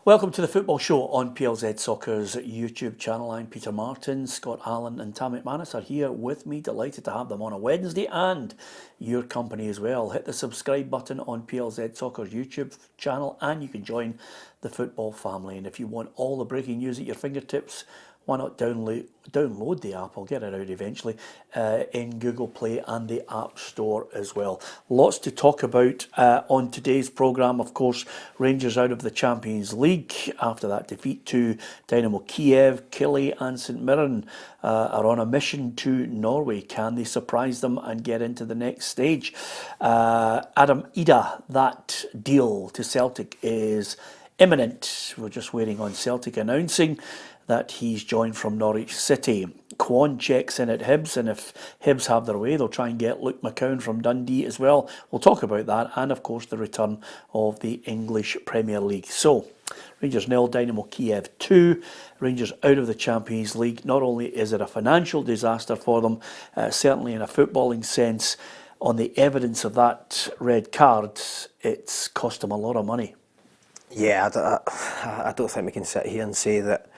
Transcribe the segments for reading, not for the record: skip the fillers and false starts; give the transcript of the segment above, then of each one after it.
Welcome to the Football Show on PLZ Soccer's YouTube channel. I'm Peter Martin. Scott, Allan and Tam McManus are here with me. Delighted to have them on a Wednesday and your company as well. Hit the subscribe button on PLZ Soccer's YouTube channel and you can join the football family. And if you want all the breaking news at your fingertips, why not download the app? I'll get it out eventually in Google Play and the App Store as well. Lots to talk about on today's programme. Of course, Rangers out of the Champions League after that defeat to Dynamo Kyiv. Killy and St Mirren are on a mission to Norway. Can they surprise them and get into the next stage? Adam Idah, that deal to Celtic is imminent. We're just waiting on Celtic announcing that he's joined from Norwich City. Kwon checks in at Hibs, and if Hibs have their way, they'll try and get Luke McCown from Dundee as well. We'll talk about that, and of course the return of the English Premier League. So, Rangers 0, Dynamo Kyiv 2. Rangers out of the Champions League. Not only is it a financial disaster for them, certainly in a footballing sense, on the evidence of that red card, it's cost them a lot of money. Yeah, I don't think we can sit here and say that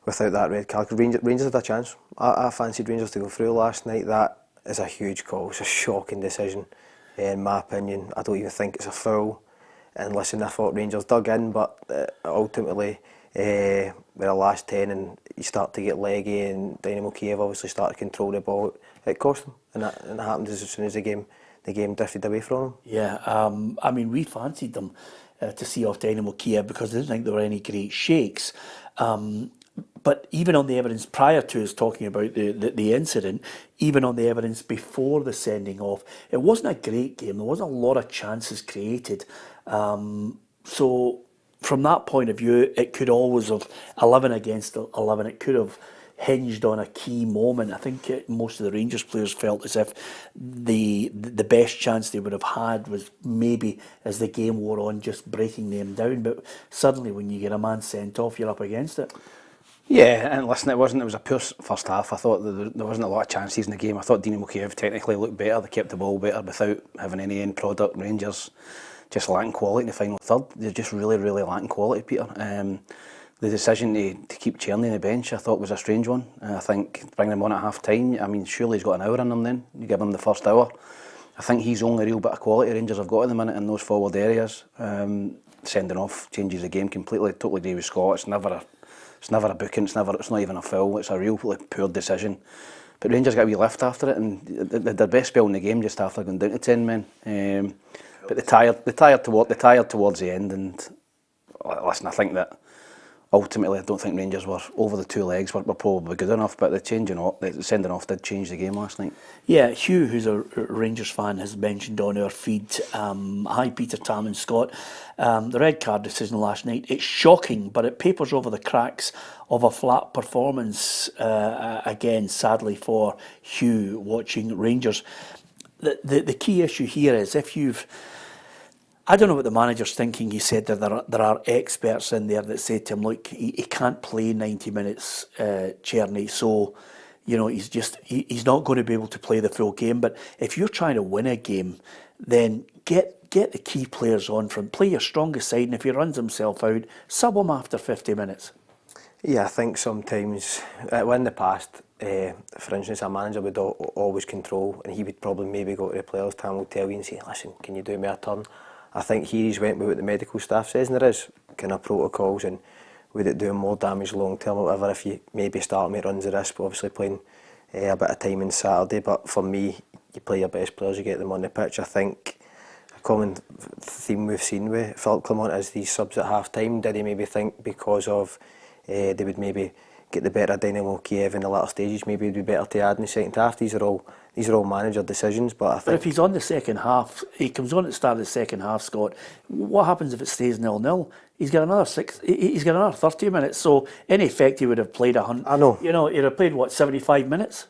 without that red card, Rangers had a chance. I fancied Rangers to go through last night. That is a huge call. It's a shocking decision, in my opinion. I don't even think it's a foul. And listen, I thought Rangers dug in, but ultimately, with the last 10 and you start to get leggy, and Dynamo Kyiv obviously started to control the ball, it cost them. And that happened as soon as the game drifted away from them. Yeah, I mean, we fancied them to see off Dynamo Kyiv because I didn't think there were any great shakes. But even on the evidence prior to us talking about the incident, even on the evidence before the sending off, it wasn't a great game. There wasn't a lot of chances created. So from that point of view, it could always have 11 against 11. It could have hinged on a key moment. I think most of the Rangers players felt as if the best chance they would have had was maybe as the game wore on, just breaking them down. But suddenly when you get a man sent off, you're up against it. Yeah, and listen, it was a poor first half. I thought there wasn't a lot of chances in the game. I thought Dynamo Kyiv technically looked better. They kept the ball better without having any end product. Rangers just lacking quality in the final third. They're just really, really lacking quality, Peter. The decision to keep Czerny on the bench, I thought, was a strange one. I think bringing him on at half time, I mean, surely he's got an hour in him then. You give him the first hour. I think he's the only real bit of quality Rangers have got at the minute in those forward areas. Sending off changes the game completely. Totally agree with Scott. It's never a booking. It's not even a foul. It's a real poor decision. But Rangers got a wee lift after it, and their best spell in the game just after going down to 10 men. But they tired towards the end. And listen, I think that ultimately, I don't think Rangers were over the two legs. Were probably good enough, but the sending off did change the game last night. Yeah, Hugh, who's a Rangers fan, has mentioned on our feed. Hi, Peter, Tam, and Scott. The red card decision last night. It's shocking, but it papers over the cracks of a flat performance again. Sadly for Hugh, watching Rangers. The key issue here is if you've. I don't know what the manager's thinking. He said that there are experts in there that say to him, look, he can't play 90 minutes, Czerny, so, you know, he's not going to be able to play the full game. But if you're trying to win a game, then get the key players on from, play your strongest side, and if he runs himself out, sub him after 50 minutes. Yeah, I think sometimes, in the past, for instance, a manager would always control, and he would probably maybe go to the players, Tam will tell you and say, listen, can you do me a turn? I think here he's went with what the medical staff says, and there is kind of protocols, and would it do more damage long term or whatever if you maybe start make runs of risk, obviously playing a bit of time on Saturday. But for me, you play your best players, you get them on the pitch. I think a common theme we've seen with Philippe Clement is these subs at half time. Did he maybe think because of they would maybe get the better Dynamo Kyiv in the latter stages, maybe it'd be better to add in the second half? These are all manager decisions, but I think. But if he's on the second half, he comes on at the start of the second half, Scott. What happens if it stays 0-0? He's got another 30 minutes. So in effect, he would have played 100. I know. You know, he'd have played what, 75 minutes?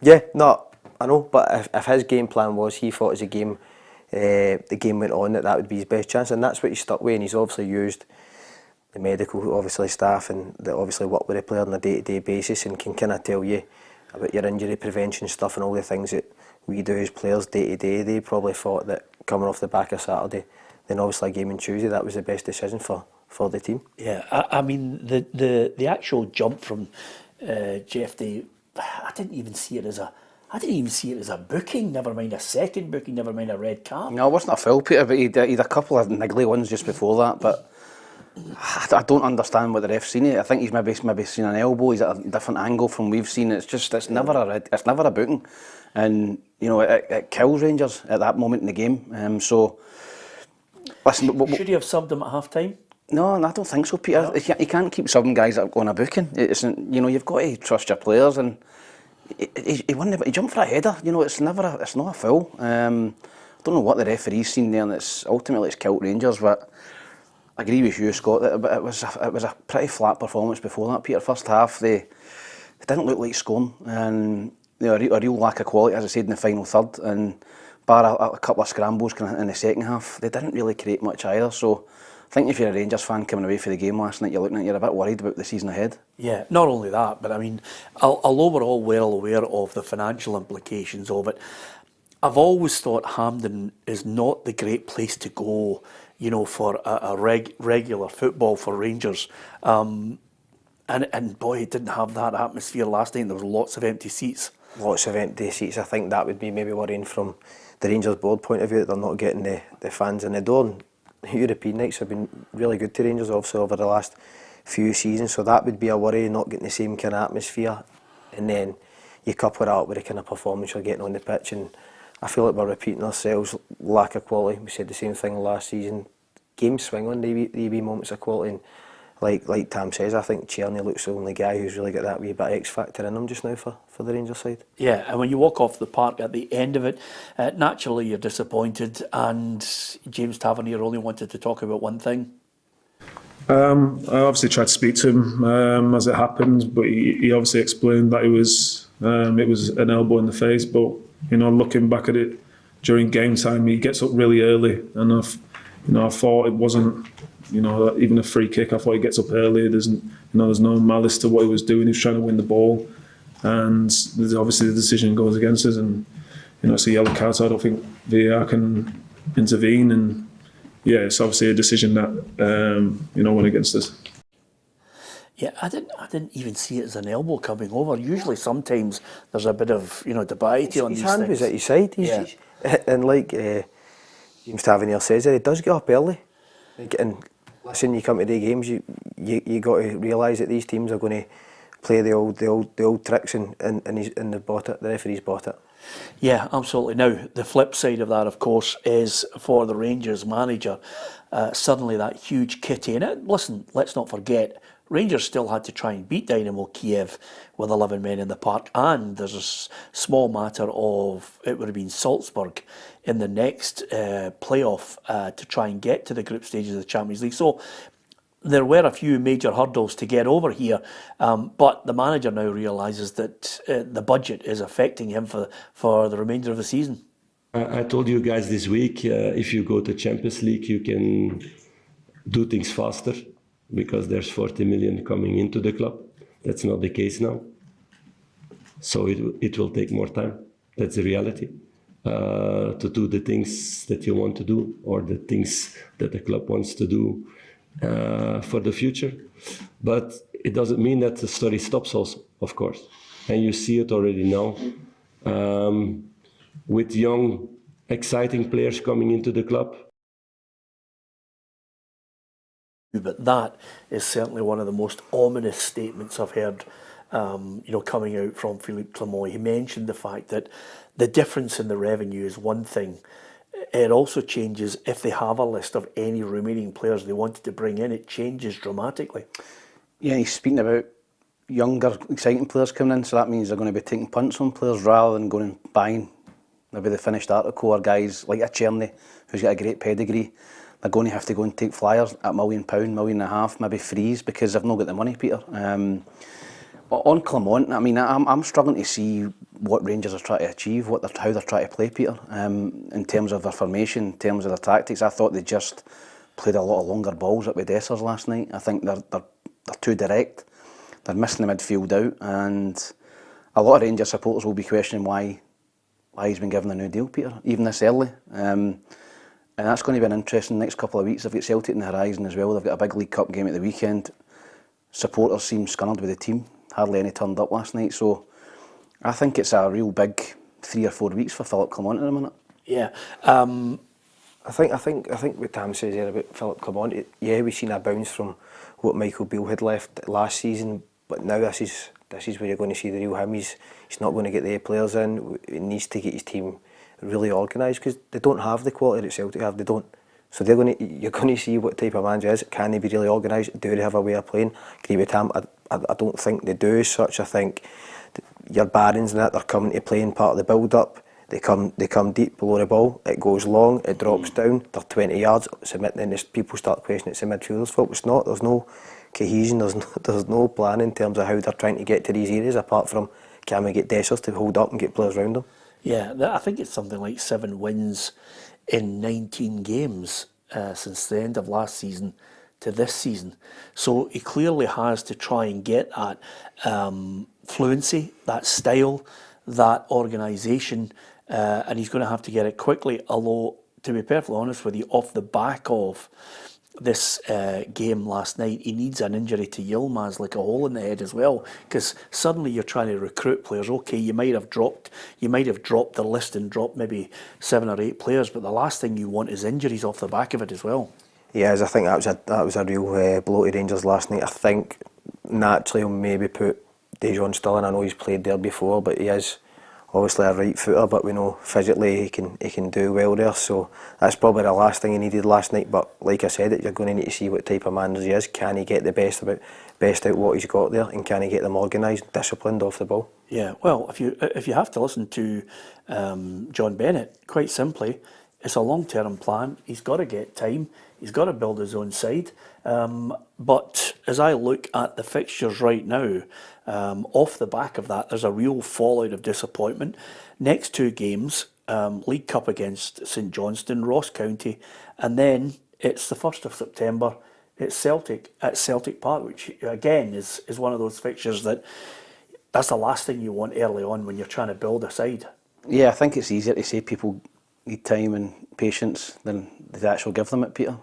Yeah, no, I know. But if his game plan was he thought as the game went on that would be his best chance, and that's what he's stuck with. And he's obviously used the medical, obviously staff, and that obviously work with the player on a day-to-day basis and can kind of tell you about your injury prevention stuff and all the things that we do as players day to day. They probably thought that coming off the back of Saturday, then obviously a game on Tuesday, that was the best decision for for the team. Yeah, I mean the actual jump from Jefte, I didn't even see it as a booking. Never mind a second booking. Never mind a red card. No, it wasn't a foul, Peter, but he'd a couple of niggly ones just before that. But I don't understand what the ref's seen it. I think he's maybe seen an elbow. He's at a different angle from we've seen. It's never a booking, and you know it kills Rangers at that moment in the game. So listen, should he have subbed him at half time? No, I don't think so, Peter. No. You can't keep subbing guys that are on a booking. You've got to trust your players, and he jumped for a header. You know, it's not a foul. I don't know what the referee's seen there, and ultimately it's killed Rangers. But I agree with you, Scott. That it was a pretty flat performance before that, Peter. First half they didn't look like scoring, and a real lack of quality, as I said, in the final third. And bar a couple of scrambles in the second half, they didn't really create much either. So I think if you're a Rangers fan coming away for the game last night, you're a bit worried about the season ahead. Yeah, not only that, but I mean, although we're all well aware of the financial implications of it, I've always thought Hampden is not the great place to go, you know, for a regular football for Rangers. And boy, it didn't have that atmosphere last night. There was lots of empty seats. Lots of empty seats. I think that would be maybe worrying from the Rangers board point of view, that they're not getting the fans in the door. European nights have been really good to Rangers obviously over the last few seasons, so that would be a worry, not getting the same kind of atmosphere. And then you couple that up with the kind of performance you're getting on the pitch, and I feel like we're repeating ourselves. Lack of quality. We said the same thing last season. Games swing on the wee moments of quality, and like Tam says, I think Tierney looks the only guy who's really got that wee bit of X factor in him just now for the Rangers side. Yeah, and when you walk off the park at the end of it, naturally you're disappointed, and James Tavernier only wanted to talk about one thing. I obviously tried to speak to him as it happened, but he obviously explained that it was an elbow in the face. But you know, looking back at it during game time, he gets up really early, and I thought it wasn't, you know, even a free kick. I thought he gets up early. There's no malice to what he was doing. He was trying to win the ball, and obviously the decision goes against us, and you know, it's a yellow card. So I don't think VAR can intervene, and yeah, it's obviously a decision that went against us. Yeah, I didn't even see it as an elbow coming over. Usually, sometimes there's a bit of debate on these things. His hand was at his side, and like James Tavernier says, he does get up early. And listen, you come to the games, you got to realise that these teams are going to play the old tricks, and they've bought it. The referee's bought it. Yeah, absolutely. Now, the flip side of that, of course, is for the Rangers manager, suddenly that huge kitty. And listen, let's not forget, Rangers still had to try and beat Dynamo Kyiv with 11 men in the park, and there's a small matter of, it would have been Salzburg in the next playoff to try and get to the group stages of the Champions League. So there were a few major hurdles to get over here, but the manager now realises that the budget is affecting him for the remainder of the season. I told you guys this week, if you go to Champions League, you can do things faster, because there's 40 million coming into the club. That's not the case now. So it will take more time. That's the reality. To do the things that you want to do, or the things that the club wants to do for the future. But it doesn't mean that the story stops also, of course. And you see it already now. With young, exciting players coming into the club. But that is certainly one of the most ominous statements I've heard, coming out from Philippe Clement. He mentioned the fact that the difference in the revenue is one thing. It also changes if they have a list of any remaining players they wanted to bring in. It changes dramatically. Yeah, he's speaking about younger, exciting players coming in, so that means they're going to be taking punts on players rather than going and buying maybe the finished article, or guys like a Tierney who's got a great pedigree. They're going to have to go and take flyers at £1 million, £1.5 million, maybe freeze, because they've not got the money, Peter. On Clement, I mean, I'm struggling to see what Rangers are trying to achieve, how they're trying to play, Peter. In terms of their formation, in terms of their tactics, I thought they just played a lot of longer balls at with Dessers last night. I think they're too direct. They're missing the midfield out, and a lot of Rangers supporters will be questioning why he's been given a new deal, Peter, even this early. And that's going to be an interesting next couple of weeks. They've got Celtic in the horizon as well. They've got a big League Cup game at the weekend. Supporters seem scunnered with the team. Hardly any turned up last night. So I think it's a real big 3 or 4 weeks for Philippe Clement at the minute. Yeah. I think what Tam says there about Philippe Clement, yeah, we've seen a bounce from what Michael Beale had left last season, but now this is where you're going to see the real him. He's not going to get the A players in. He needs to get his team really organised because they don't have the quality that Celtic have. They don't. So you're going to see what type of manager is. Can they be really organised? Do they have a way of playing? Agree with Tam. I don't think they do as such. I think your Barons and that, they're coming to play in part of the build-up. They come deep below the ball. It goes long. It drops down. They're 20 yards. Then people start questioning it's the midfielders' fault. It's not. There's no cohesion. There's no plan in terms of how they're trying to get to these areas. Apart from can we get Dessers to hold up and get players around them? Yeah, I think it's something like 7 wins in 19 games since the end of last season to this season. So he clearly has to try and get that fluency, that style, that organisation, and he's going to have to get it quickly. Although, to be perfectly honest with you, off the back of this game last night, he needs an injury to Yilmaz like a hole in the head as well, because suddenly you're trying to recruit players. Okay, you might have dropped the list and dropped maybe 7 or 8 players, but the last thing you want is injuries off the back of it as well. Yeah, I think that was a real blow to Rangers last night. I think naturally he'll maybe put Dejon Stirling. I know he's played there before, but he is obviously a right footer, but we know physically he can do well there, so that's probably the last thing he needed last night. But like I said, you're going to need to see what type of manager he is. Can he get the best out what he's got there, and can he get them organised, disciplined off the ball? Yeah, well, if you have to listen to John Bennett, quite simply, it's a long-term plan. He's got to get time. He's got to build his own side. But as I look at the fixtures right now, off the back of that, there's a real fallout of disappointment. Next 2 games, League Cup against St Johnstone, Ross County, and then it's the 1st of September. It's Celtic at Celtic Park, which again is one of those fixtures that's the last thing you want early on when you're trying to build a side. Yeah, I think it's easier to say people need time and patience than they actually give them it, Peter.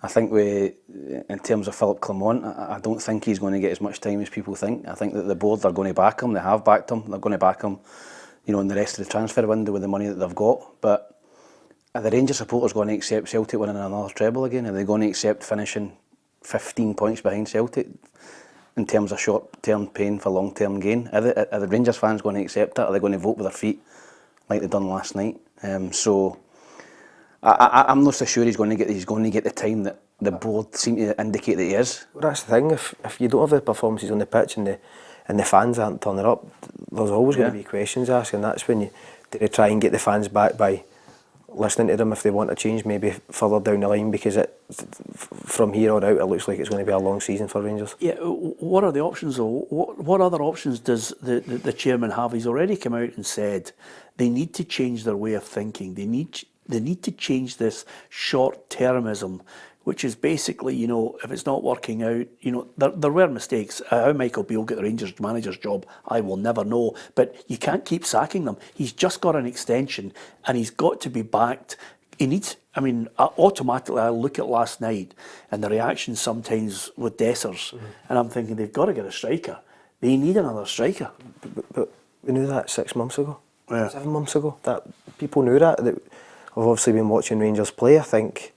I think in terms of Philippe Clement, I don't think he's going to get as much time as people think. I think that the board are going to back him. They have backed him. They're going to back him, in the rest of the transfer window with the money that they've got. But are the Rangers supporters going to accept Celtic winning another treble again? Are they going to accept finishing 15 points behind Celtic in terms of short-term pain for long-term gain? Are the Rangers fans going to accept that? Are they going to vote with their feet like they done last night? So I'm not so sure he's going to get the time that the board seem to indicate that he is. Well, that's the thing. If you don't have the performances on the pitch and the fans aren't turning up, there's always going to be questions asked, and that's when they try and get the fans back by listening to them if they want to change maybe further down the line, because from here on out it looks like it's going to be a long season for Rangers. Yeah, what are the options though? What other options does the chairman have? He's already come out and said they need to change their way of thinking. They need to change this short-termism, which is basically, if it's not working out, there were mistakes. How Michael Beale got the Rangers manager's job, I will never know. But you can't keep sacking them. He's just got an extension, and he's got to be backed. Automatically I look at last night and the reaction sometimes with Dessers, and I'm thinking they've got to get a striker. They need another striker. But we knew that 6 months ago, 7 months ago. That people knew that. I've obviously been watching Rangers play. I think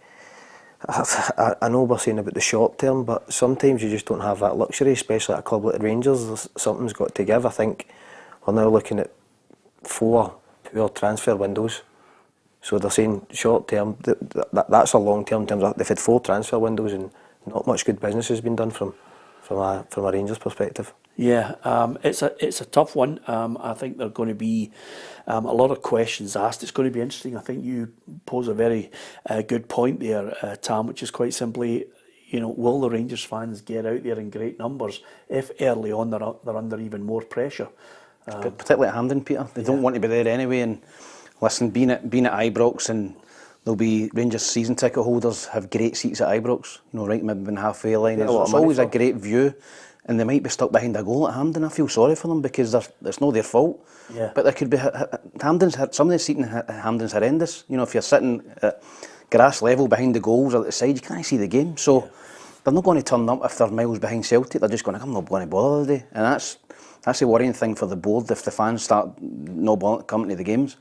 I know we're saying about the short term, but sometimes you just don't have that luxury, especially at a club like Rangers. Something's got to give. I think we're now looking at 4 poor transfer windows. So they're saying short term. That's a long term. They've had 4 transfer windows and not much good business has been done from a Rangers perspective. Yeah, it's a tough one. I think there are going to be a lot of questions asked. It's going to be interesting. I think you pose a very good point there, Tam, which is quite simply, will the Rangers fans get out there in great numbers if early on they're under even more pressure? Particularly at Hampden, Peter. They don't want to be there anyway. And listen, being at Ibrox, and there'll be Rangers season ticket holders have great seats at Ibrox. Right maybe in halfway line. It's always a great view. and they might be stuck behind a goal at Hampden. I feel sorry for them because it's not their fault. Yeah. But there could be some of the seating at Hampden's horrendous. You know, if you're sitting at grass level behind the goals or at the side, you can't see the game. So they're not going to turn up if they're miles behind Celtic. They're just going, I'm not going to bother today. And that's a worrying thing for the board if the fans start not coming to the games.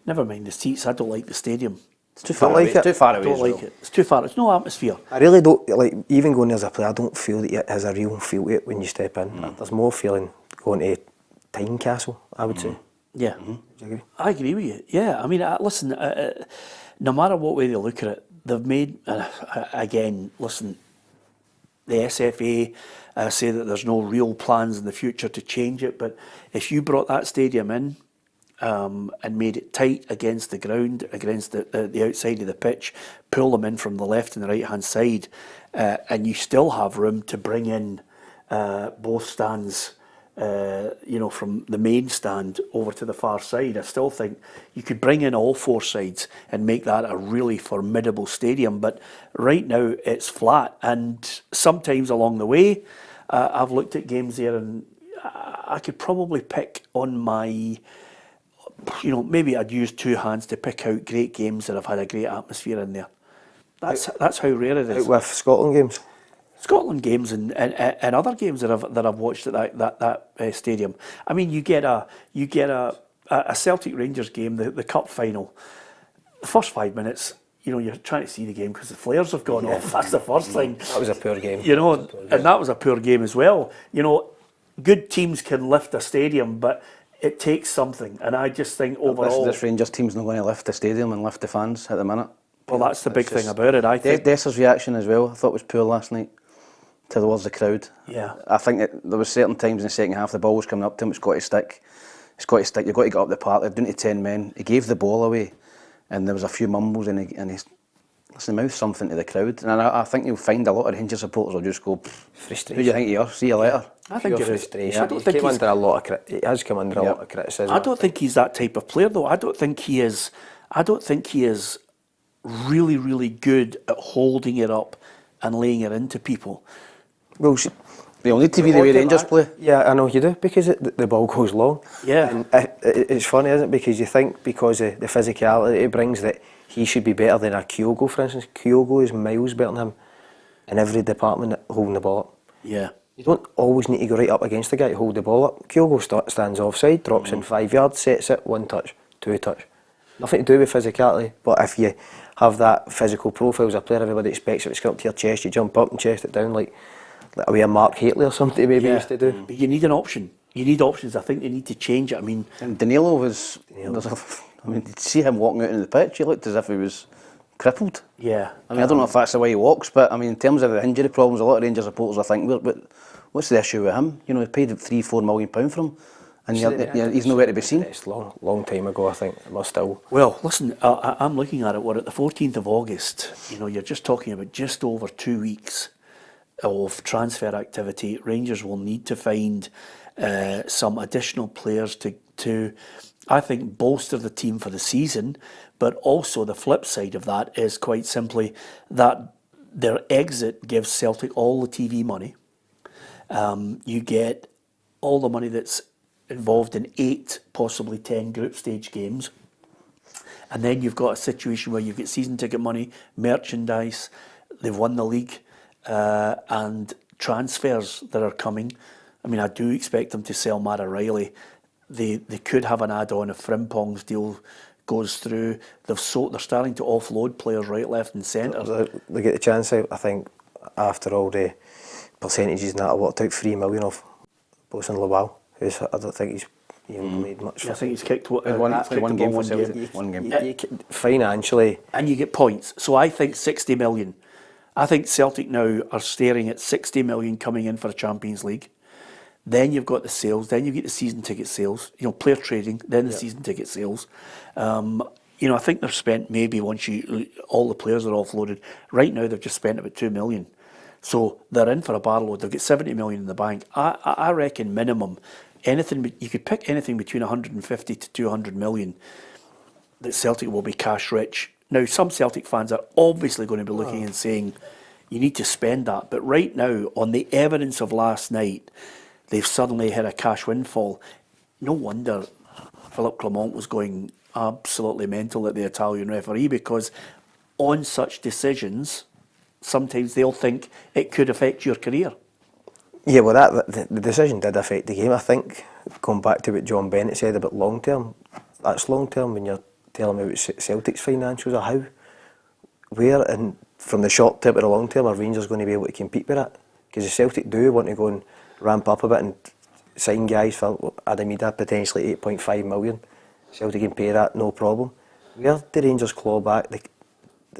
Never mind the seats. I don't like the stadium. It's too far away. It's too far away. I don't like it. It's too far. It's no atmosphere. I really don't like even going there as a player. I don't feel that it has a real feel to it when you step in. There's more feeling going to Tynecastle, I would say. Yeah, Do you agree? I agree with you. Yeah, I mean, listen. No matter what way they look at it, they've made again. Listen, the SFA say that there's no real plans in the future to change it. But if you brought that stadium in and made it tight against the ground, against the outside of the pitch, pull them in from the left and the right hand side, and you still have room to bring in both stands. From the main stand over to the far side, I still think you could bring in all four sides and make that a really formidable stadium. But right now it's flat, and sometimes along the way, I've looked at games there, and I could probably pick on my, maybe I'd use two hands to pick out great games that have had a great atmosphere in there. That's how rare it is. Out with Scotland games. Scotland games and other games that I've watched at that stadium. I mean, you get a Celtic Rangers game, the cup final. The first 5 minutes, you're trying to see the game because the flares have gone off. That's the first thing. That was a poor game. And that was a poor game as well. Good teams can lift a stadium, but it takes something. And I just think overall, this Rangers team's not going to lift the stadium and lift the fans at the minute. Well, that's the big thing about it. I think Dessa's reaction as well, I thought was poor last night. Towards the crowd. Yeah. I think there was certain times in the second half the ball was coming up to him, it's got to stick. You've got to get up the park, they're down to 10 men. He gave the ball away and there was a few mumbles and he mouthed something to the crowd. And I think you'll find a lot of Rangers supporters will just go, frustration. Who do you think you are? See you later. I think it is. Frustration. I don't think He has come under a lot of criticism. I don't think he's that type of player, though. I don't think he is really, really good at holding it up and laying it into people. Well, They all need to be the way Rangers play. Yeah, I know you do, because the ball goes long. Yeah. And it's funny, isn't it? Because you think because of the physicality it brings that he should be better than a Kyogo, for instance. Kyogo is miles better than him in every department holding the ball up. Yeah. You don't always need to go right up against the guy to hold the ball up. Kyogo stands offside, drops in 5 yards, sets it, 1 touch, 2 touch. Nothing to do with physicality, but if you have that physical profile as a player, everybody expects it to come up to your chest, you jump up and chest it down like a way of Mark Hateley or something maybe used to do. But you need an option. You need options. I think they need to change it. I mean, And Danilo was, did you see him walking out on the pitch? He looked as if he was crippled. yeah. I mean, I don't know if that's the way he walks, but I mean, in terms of the injury problems, a lot of Rangers supporters, I think, what's the issue with him? They paid £3-4 million for him, and he's nowhere to be seen. It's long time ago, I think. It must still. Well, listen, I'm looking at it. We're at the 14th of August. You're just talking about just over 2 weeks of transfer activity. Rangers will need to find some additional players to, I think, bolster the team for the season. But also the flip side of that is quite simply that their exit gives Celtic all the TV money. You get all the money that's involved in 8, possibly 10 group stage games. And then you've got a situation where you've got season ticket money, merchandise, they've won the league, and transfers that are coming. I mean, I do expect them to sell Matt O'Reilly. They could have an add-on if Frimpong's deal goes through. They're starting to offload players right, left and centre. They get the chance out, I think, after all the percentages and that, I worked out 3 million off Bojan Miovski, who's, I don't think he's made much. I think he's kicked one game for Celtic. One game. Financially. And you get points. So I think 60 million. I think Celtic now are staring at 60 million coming in for a Champions League. Then you've got the sales, then you get the season ticket sales, player trading, then the season ticket sales. I think they've spent maybe once all the players are offloaded. Right now they've just spent about 2 million. So they're in for a barrel load. They've got 70 million in the bank. I reckon minimum, you could pick anything between 150 to 200 million that Celtic will be cash rich. Now, some Celtic fans are obviously going to be looking and saying, you need to spend that. But right now, on the evidence of last night, they've suddenly had a cash windfall. No wonder Philippe Clement was going absolutely mental at the Italian referee, because on such decisions, sometimes they'll think it could affect your career. Yeah, well, the decision did affect the game. I think, going back to what John Bennett said about long term, that's long term when you're telling me about Celtic's financials or how, where, and from the short term to the long term, are Rangers going to be able to compete with that? Because the Celtic do want to go and ramp up a bit and sign guys for Adam Idah, potentially 8.5 million. Celtic can pay that, no problem. Where the Rangers claw back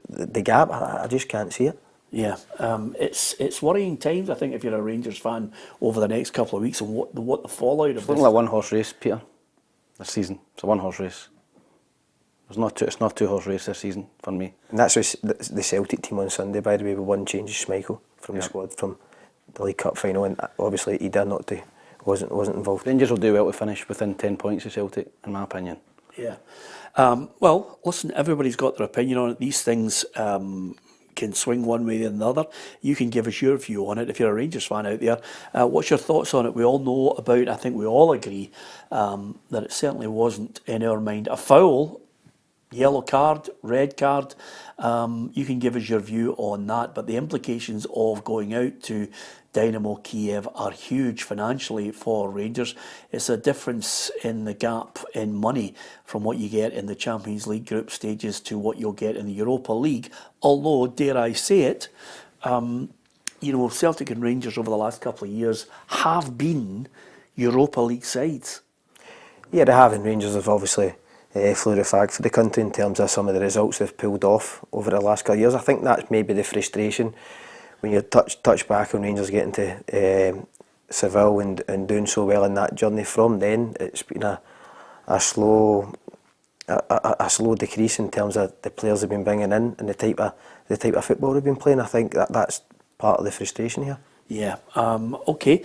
the gap, I just can't see it. Yeah, it's worrying times, I think, if you're a Rangers fan over the next couple of weeks, and what the fallout of It's this. looking like a one-horse race, Peter, this season. It's a one-horse race. It's not a two-horse race this season for me. And that's the Celtic team on Sunday, by the way, with one change of Schmeichel from the squad from the League Cup final, and obviously he did not do, wasn't involved. Rangers will do well to finish within 10 points of Celtic, in my opinion. Yeah. Well, listen, everybody's got their opinion on it. These things can swing one way or another. You can give us your view on it if you're a Rangers fan out there. What's your thoughts on it? We all know about, I think we all agree, that it certainly wasn't in our mind a foul. Yellow card, red card, you can give us your view on that, but the implications of going out to Dynamo Kyiv are huge financially for Rangers. It's a difference in the gap in money from what you get in the Champions League group stages to what you'll get in the Europa League, although, dare I say it, Celtic and Rangers over the last couple of years have been Europa League sides. Yeah, they have, and Rangers have obviously flew the flag for the country in terms of some of the results they've pulled off over the last couple of years. I think that's maybe the frustration when you touch back on Rangers getting to Seville and doing so well in that journey. From then, it's been a slow decrease in terms of the players they've been bringing in and the type of football they've been playing. I think that's part of the frustration here. Yeah, okay.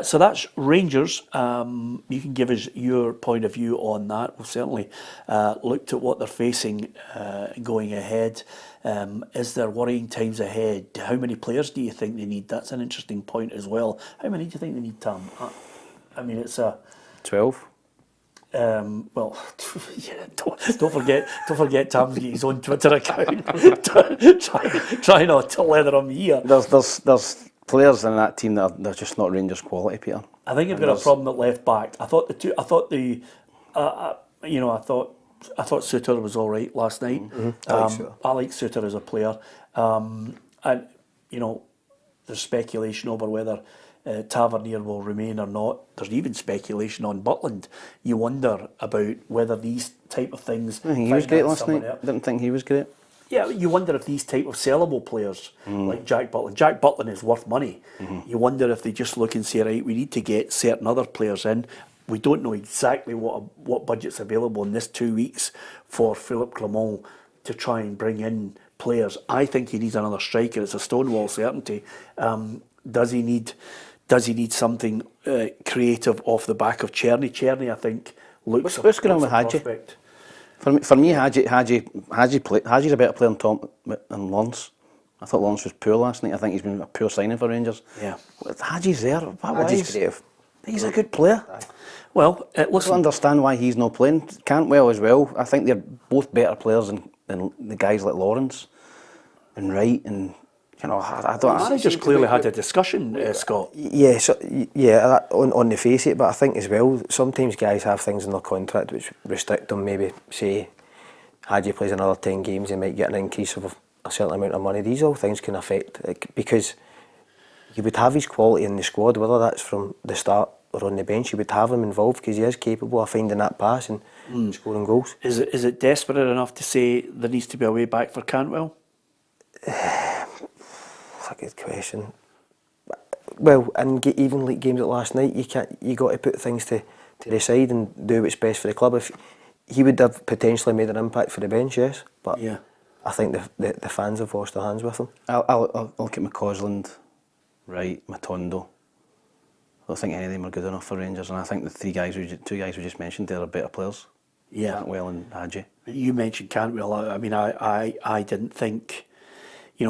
So that's Rangers. You can give us your point of view on that. We've certainly looked at what they're facing going ahead. Is there worrying times ahead? How many players do you think they need? That's an interesting point as well. How many do you think they need, Tam? I mean, it's a 12. Well, yeah, don't forget Tam's got his own Twitter account. try not to leather him here. There's players in that team that they're just not Rangers quality, Peter. I think you've got a problem at left back. I thought Suter was all right last night. I like Suter as a player, and there's speculation over whether Tavernier will remain or not. There's even speculation on Butland. You wonder about whether these type of things. I think he was great last night. Didn't think he was great. Yeah, you wonder if these type of sellable players like Jack Butland is worth money. You wonder if they just look and say, right, we need to get certain other players in. We don't know exactly what budget's available in this 2 weeks for Philippe Clement to try and bring in players. I think he needs another striker. It's a stonewall certainty. Does he need something creative off the back of Czerny? Czerny, I think, looks What's going on with Hadji? prospect. For me, Hadji's a better player than Lawrence. I thought Lawrence was poor last night. I think he's been a poor signing for Rangers. Yeah. Hadji's there. Hadji's creative. He's a good player. Well, I don't listen. understand why he's not playing. Cantwell as well. I think they're both better players than the guys like Lawrence and Wright and I don't. Managers clearly had a discussion, Scott. Yeah, on the face of it, but I think as well, sometimes guys have things in their contract which restrict them. Maybe say, Hadji plays another 10 games, they might get an increase of a certain amount of money. These all things can affect because you would have his quality in the squad, whether that's from the start or on the bench. You would have him involved because he is capable of finding that pass and scoring goals. Is it desperate enough to say there needs to be a way back for Cantwell? That's a good question. Well, and even like games like last night, you got to put things to the side and do what's best for the club. If he would have potentially made an impact for the bench, yes, but yeah. I think the fans have washed their hands with him. I'll look at McCausland, Wright, Matondo. I don't think any of them are good enough for Rangers, and I think the two guys we just mentioned there are better players. Yeah, Cantwell and Hadji. You mentioned Cantwell. I mean, I didn't think.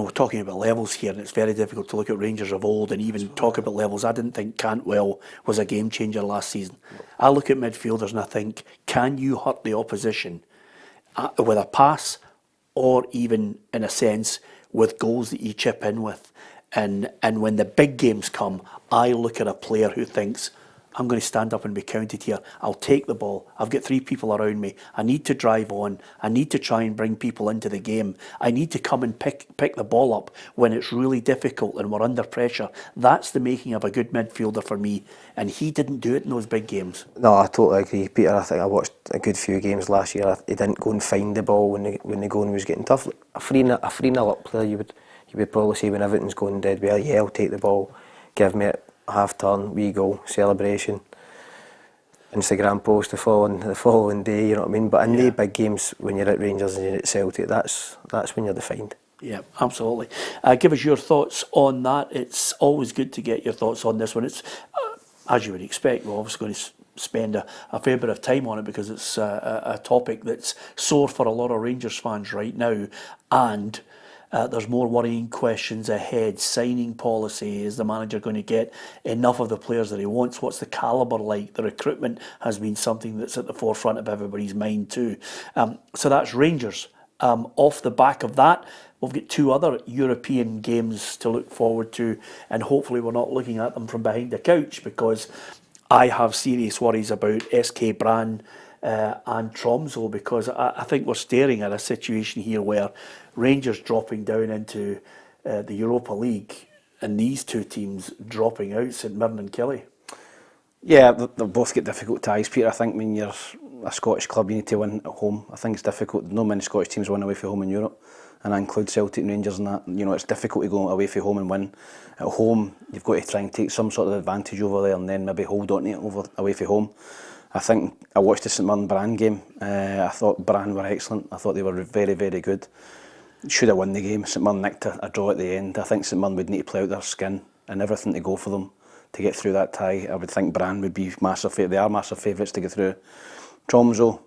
we're talking about levels here, and it's very difficult to look at Rangers of old and even talk about levels. I didn't think Cantwell was a game changer last season. I look at midfielders and I think, can you hurt the opposition with a pass, or even in a sense with goals that you chip in with? And when the big games come, I look at a player who thinks, I'm going to stand up and be counted here. I'll take the ball. I've got 3 people around me. I need to drive on. I need to try and bring people into the game. I need to come and pick the ball up when it's really difficult and we're under pressure. That's the making of a good midfielder for me. And he didn't do it in those big games. No, I totally agree, Peter. I think I watched a good few games last year. He didn't go and find the ball when the going was getting tough. A 3-0 up player, you would probably say when everything's going dead well, yeah, I'll take the ball, give me it, half turn, wee goal, celebration, Instagram post the following day, you know what I mean? But in the big games, when you're at Rangers and you're at Celtic, that's when you're defined. Yeah, absolutely. Give us your thoughts on that. It's always good to get your thoughts on this one. It's, as you would expect, we're obviously going to spend a fair bit of time on it because it's a topic that's sore for a lot of Rangers fans right now. And there's more worrying questions ahead. Signing policy, is the manager going to get enough of the players that he wants? What's the calibre like? The recruitment has been something that's at the forefront of everybody's mind too. So that's Rangers. Off the back of that, we've got 2 other European games to look forward to, and hopefully we're not looking at them from behind the couch, because I have serious worries about SK Brann and Tromso, because I think we're staring at a situation here where Rangers dropping down into the Europa League and these 2 teams dropping out, St Mirren and Kelty. Yeah, they've both got difficult ties, Peter. I think when you're a Scottish club, you need to win at home. I think it's difficult. No many Scottish teams win away from home in Europe, and I include Celtic and Rangers in that. It's difficult to go away from home and win. At home, you've got to try and take some sort of advantage over there and then maybe hold on to it away from home. I think I watched the St Mirren Brann game. I thought Brann were excellent. I thought they were very, very good. Should have won the game. St Mirren nicked a draw at the end. I think St Mirren would need to play out their skin and everything to go for them to get through that tie. I would think Brann would be massive. They are massive favourites to get through. Tromso,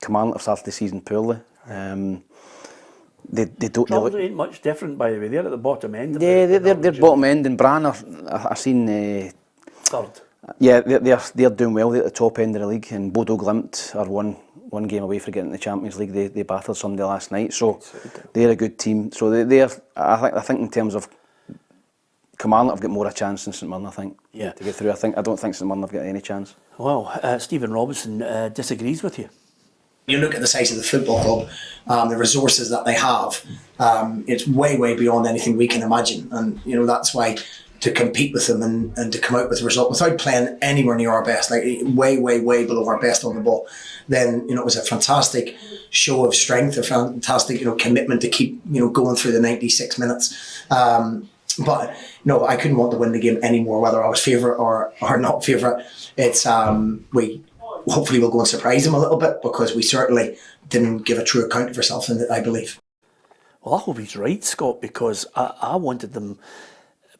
Kilmarnock have started the season poorly. They don't. Tromso ain't much different, by the way. They're at the bottom end. Yeah, they're bottom end, and Brann are. I've seen third. Yeah, they're doing well. They're at the top end of the league, and Bodo Glimt are one game away from getting the Champions League. They battered somebody last night, so they're a good team. So they're. I think in terms of Kilmarnock, have got more a chance than St Mirren. I think. Yeah. To get through, I don't think St Mirren have got any chance. Well, Stephen Robinson disagrees with you. You look at the size of the football club, the resources that they have. It's way, way beyond anything we can imagine, and that's why. To compete with them and to come out with a result without playing anywhere near our best, like way, way, way below our best on the ball, then it was a fantastic show of strength, a fantastic commitment to keep going through the 96 minutes. But no, I couldn't want to win the game anymore, whether I was favourite or not favourite. It's we hopefully will go and surprise them a little bit, because we certainly didn't give a true account of ourselves in it, I believe. Well, I hope he's right, Scott, because I wanted them.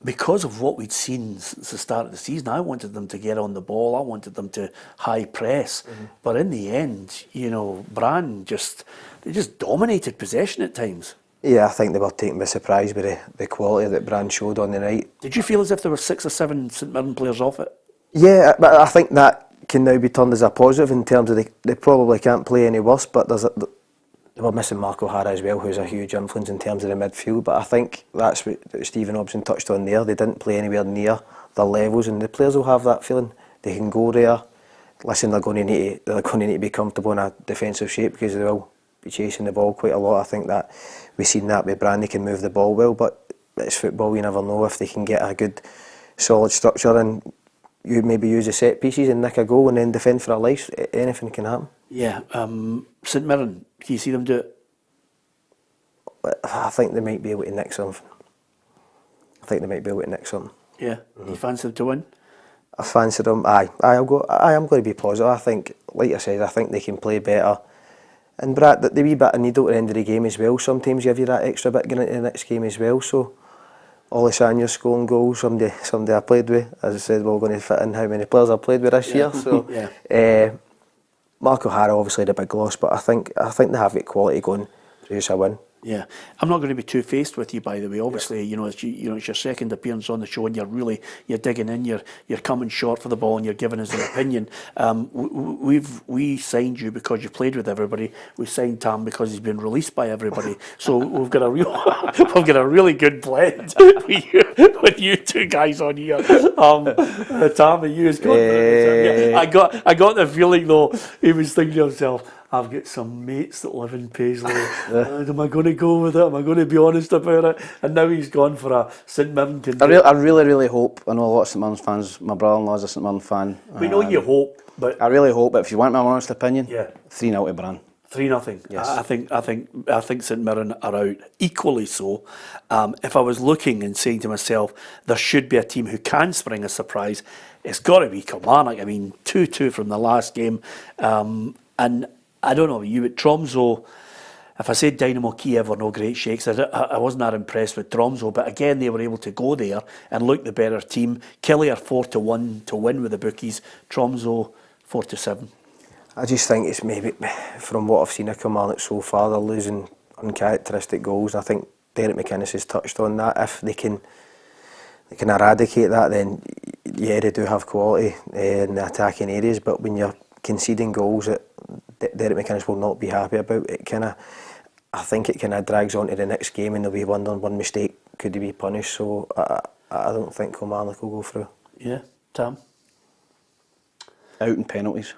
Because of what we'd seen since the start of the season, I wanted them to get on the ball. I wanted them to high press. But in the end, Brann just dominated possession at times. Yeah, I think they were taken by surprise by the quality that Brann showed on the night. Did you feel as if there were 6 or 7 St Mirren players off it? Yeah, but I think that can now be turned as a positive in terms of they probably can't play any worse, but they were missing Mark O'Hara as well, who's a huge influence in terms of the midfield. But I think that's what Stephen Robson touched on there. They didn't play anywhere near their levels, and the players will have that feeling. They can go there. Listen, they're going to need to be comfortable in a defensive shape, because they will be chasing the ball quite a lot. I think that we've seen that with Brann. They can move the ball well, but it's football. You never know if they can get a good, solid structure and you maybe use the set pieces and nick a goal and then defend for their lives. Anything can happen. Yeah, St Mirren, can you see them do it? I think they might be able to nick something. Yeah, you fancy them to win? I fancy them. I am going to be positive. I think, like I said, I think they can play better. And Brad, the wee bit of needle at the end of the game as well. Sometimes give you that extra bit going into the next game as well. So, Alessandro scoring goals. Somebody I played with, as I said, we're going to fit in how many players I played with this year. So, Mark O'Hara obviously had a big loss, but I think they have got quality going. Produce a win. Yeah, I'm not going to be two-faced with you, by the way. Obviously, it's your second appearance on the show, and you're digging in, you're coming short for the ball, and you're giving us an opinion. We signed you because you played with everybody. We signed Tam because he's been released by everybody. So we've got a really good blend with you two guys on here. Tam and you is good. I got the feeling though he was thinking to himself, I've got some mates that live in Paisley. Am I going to go with it? Am I going to be honest about it? And now he's gone for a St Mirren. I really hope. I know a lot of St Mirren fans. My brother-in-law's a St Mirren fan. We know you hope, but I really hope. But if you want my honest opinion, 3-0 to Brann. 3-0. Yes. I think St Mirren are out. Equally so. If I was looking and saying to myself, there should be a team who can spring a surprise, it's got to be Kilmarnock. I mean, 2-2 from the last game, and I don't know, you at Tromso, if I said Dynamo Kyiv were no great shakes, I wasn't that impressed with Tromso, but again, they were able to go there and look the better team. Kelly are 4-1 to win with the bookies, Tromso 4-7. I just think it's maybe, from what I've seen of Kilmarnock so far, they're losing uncharacteristic goals. I think Derek McInnes has touched on that. If they can eradicate that, then yeah, they do have quality in the attacking areas, but when you're conceding goals that Derek McInnes will not be happy about, I think it kind of drags on to the next game, and they'll be wondering, one mistake, could he be punished? So I don't think Kilmarnock will go through. Yeah, Tam? Out in penalties.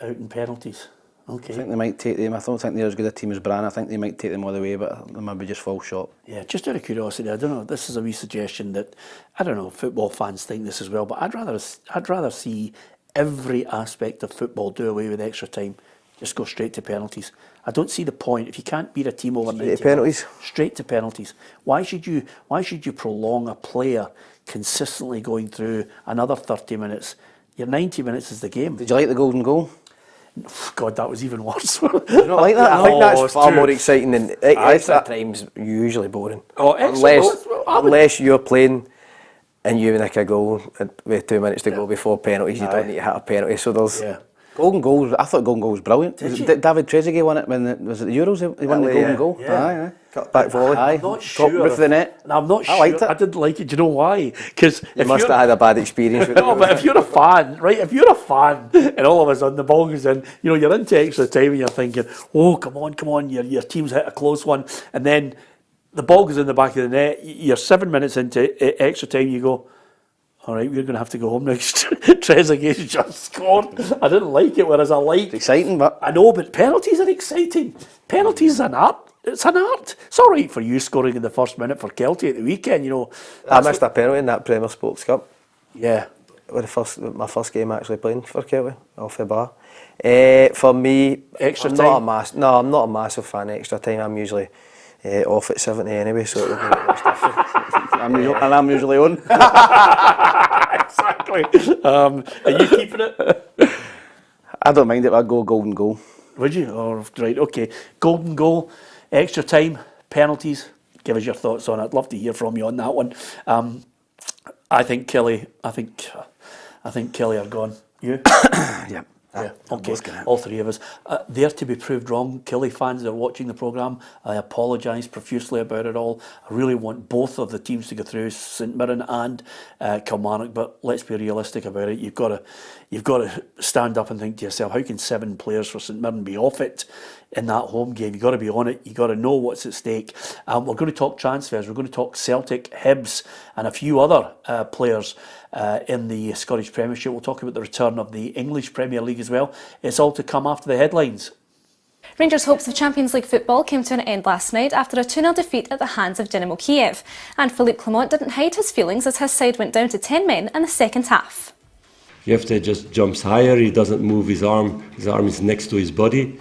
Out in penalties. Okay. I think they might take them. I don't think they're as good a team as Brann. I think they might take them all the way, but they maybe just fall short. Yeah, just out of curiosity, I don't know, this is a wee suggestion that, I don't know, football fans think this as well, but I'd rather see every aspect of football do away with extra time. Just go straight to penalties. I don't see the point. If you can't beat a team over 90 minutes, penalties. Straight to penalties. Why should you prolong a player consistently going through another 30 minutes? Your 90 minutes is the game. Did you like the golden goal? God, that was even worse. You don't like that? I think No, that's far more exciting than extra time's usually boring. Unless you're playing and you nick a goal with 2 minutes to go before penalties, you don't need to hit a penalty. So there's golden goals. I thought golden goal was brilliant. David Trezeguet won it when was it the Euros? He won the golden goal. Yeah. Cut back volley. I'm not sure. Top roof of the net. I'm not sure. I liked it. I didn't like it. Do you know why? Because You must have had a bad experience with it. No, but if you're a fan, right? If you're a fan, and all of a sudden the ball goes in, you're into extra time, and you're thinking, "Oh, come on, your team's hit a close one," and then the ball goes in the back of the net. You're 7 minutes into extra time. You go, all right, we're going to have to go home now. Trezeguet just scored. I didn't like it, whereas I liked... It's exciting, but... I know, but penalties are exciting. Penalties is an art. It's an art. It's all right for you scoring in the first minute for Kelty at the weekend, I missed a penalty in that Premier Sports Cup. Yeah. My first game actually playing for Kelty, off the bar. For me, Extra I'm time? I'm not a massive fan of extra time. I'm usually off at 70 anyway, so it'll be different. I'm usually on. Exactly. Are you keeping it? I don't mind it. I'd go golden goal. Would you? Oh, right, okay. Golden goal, extra time, penalties. Give us your thoughts on it. I'd love to hear from you on that one. I think Kelly are gone. You? Yeah. Yeah, okay, all three of us. They're to be proved wrong. Kelly fans that are watching the programme, I apologise profusely about it all. I really want both of the teams to go through, St Mirren and Kilmarnock, but let's be realistic about it. You've got to stand up and think to yourself, how can 7 players for St Mirren be off it in that home game? You've got to be on it. You've got to know what's at stake. We're going to talk transfers. We're going to talk Celtic, Hibs and a few other players in the Scottish Premiership. We'll talk about the return of the English Premier League as well. It's all to come after the headlines. Rangers' hopes of Champions League football came to an end last night after a 2-0 defeat at the hands of Dynamo Kyiv. And Philippe Clement didn't hide his feelings as his side went down to 10 men in the second half. Jefte just jumps higher, he doesn't move his arm is next to his body.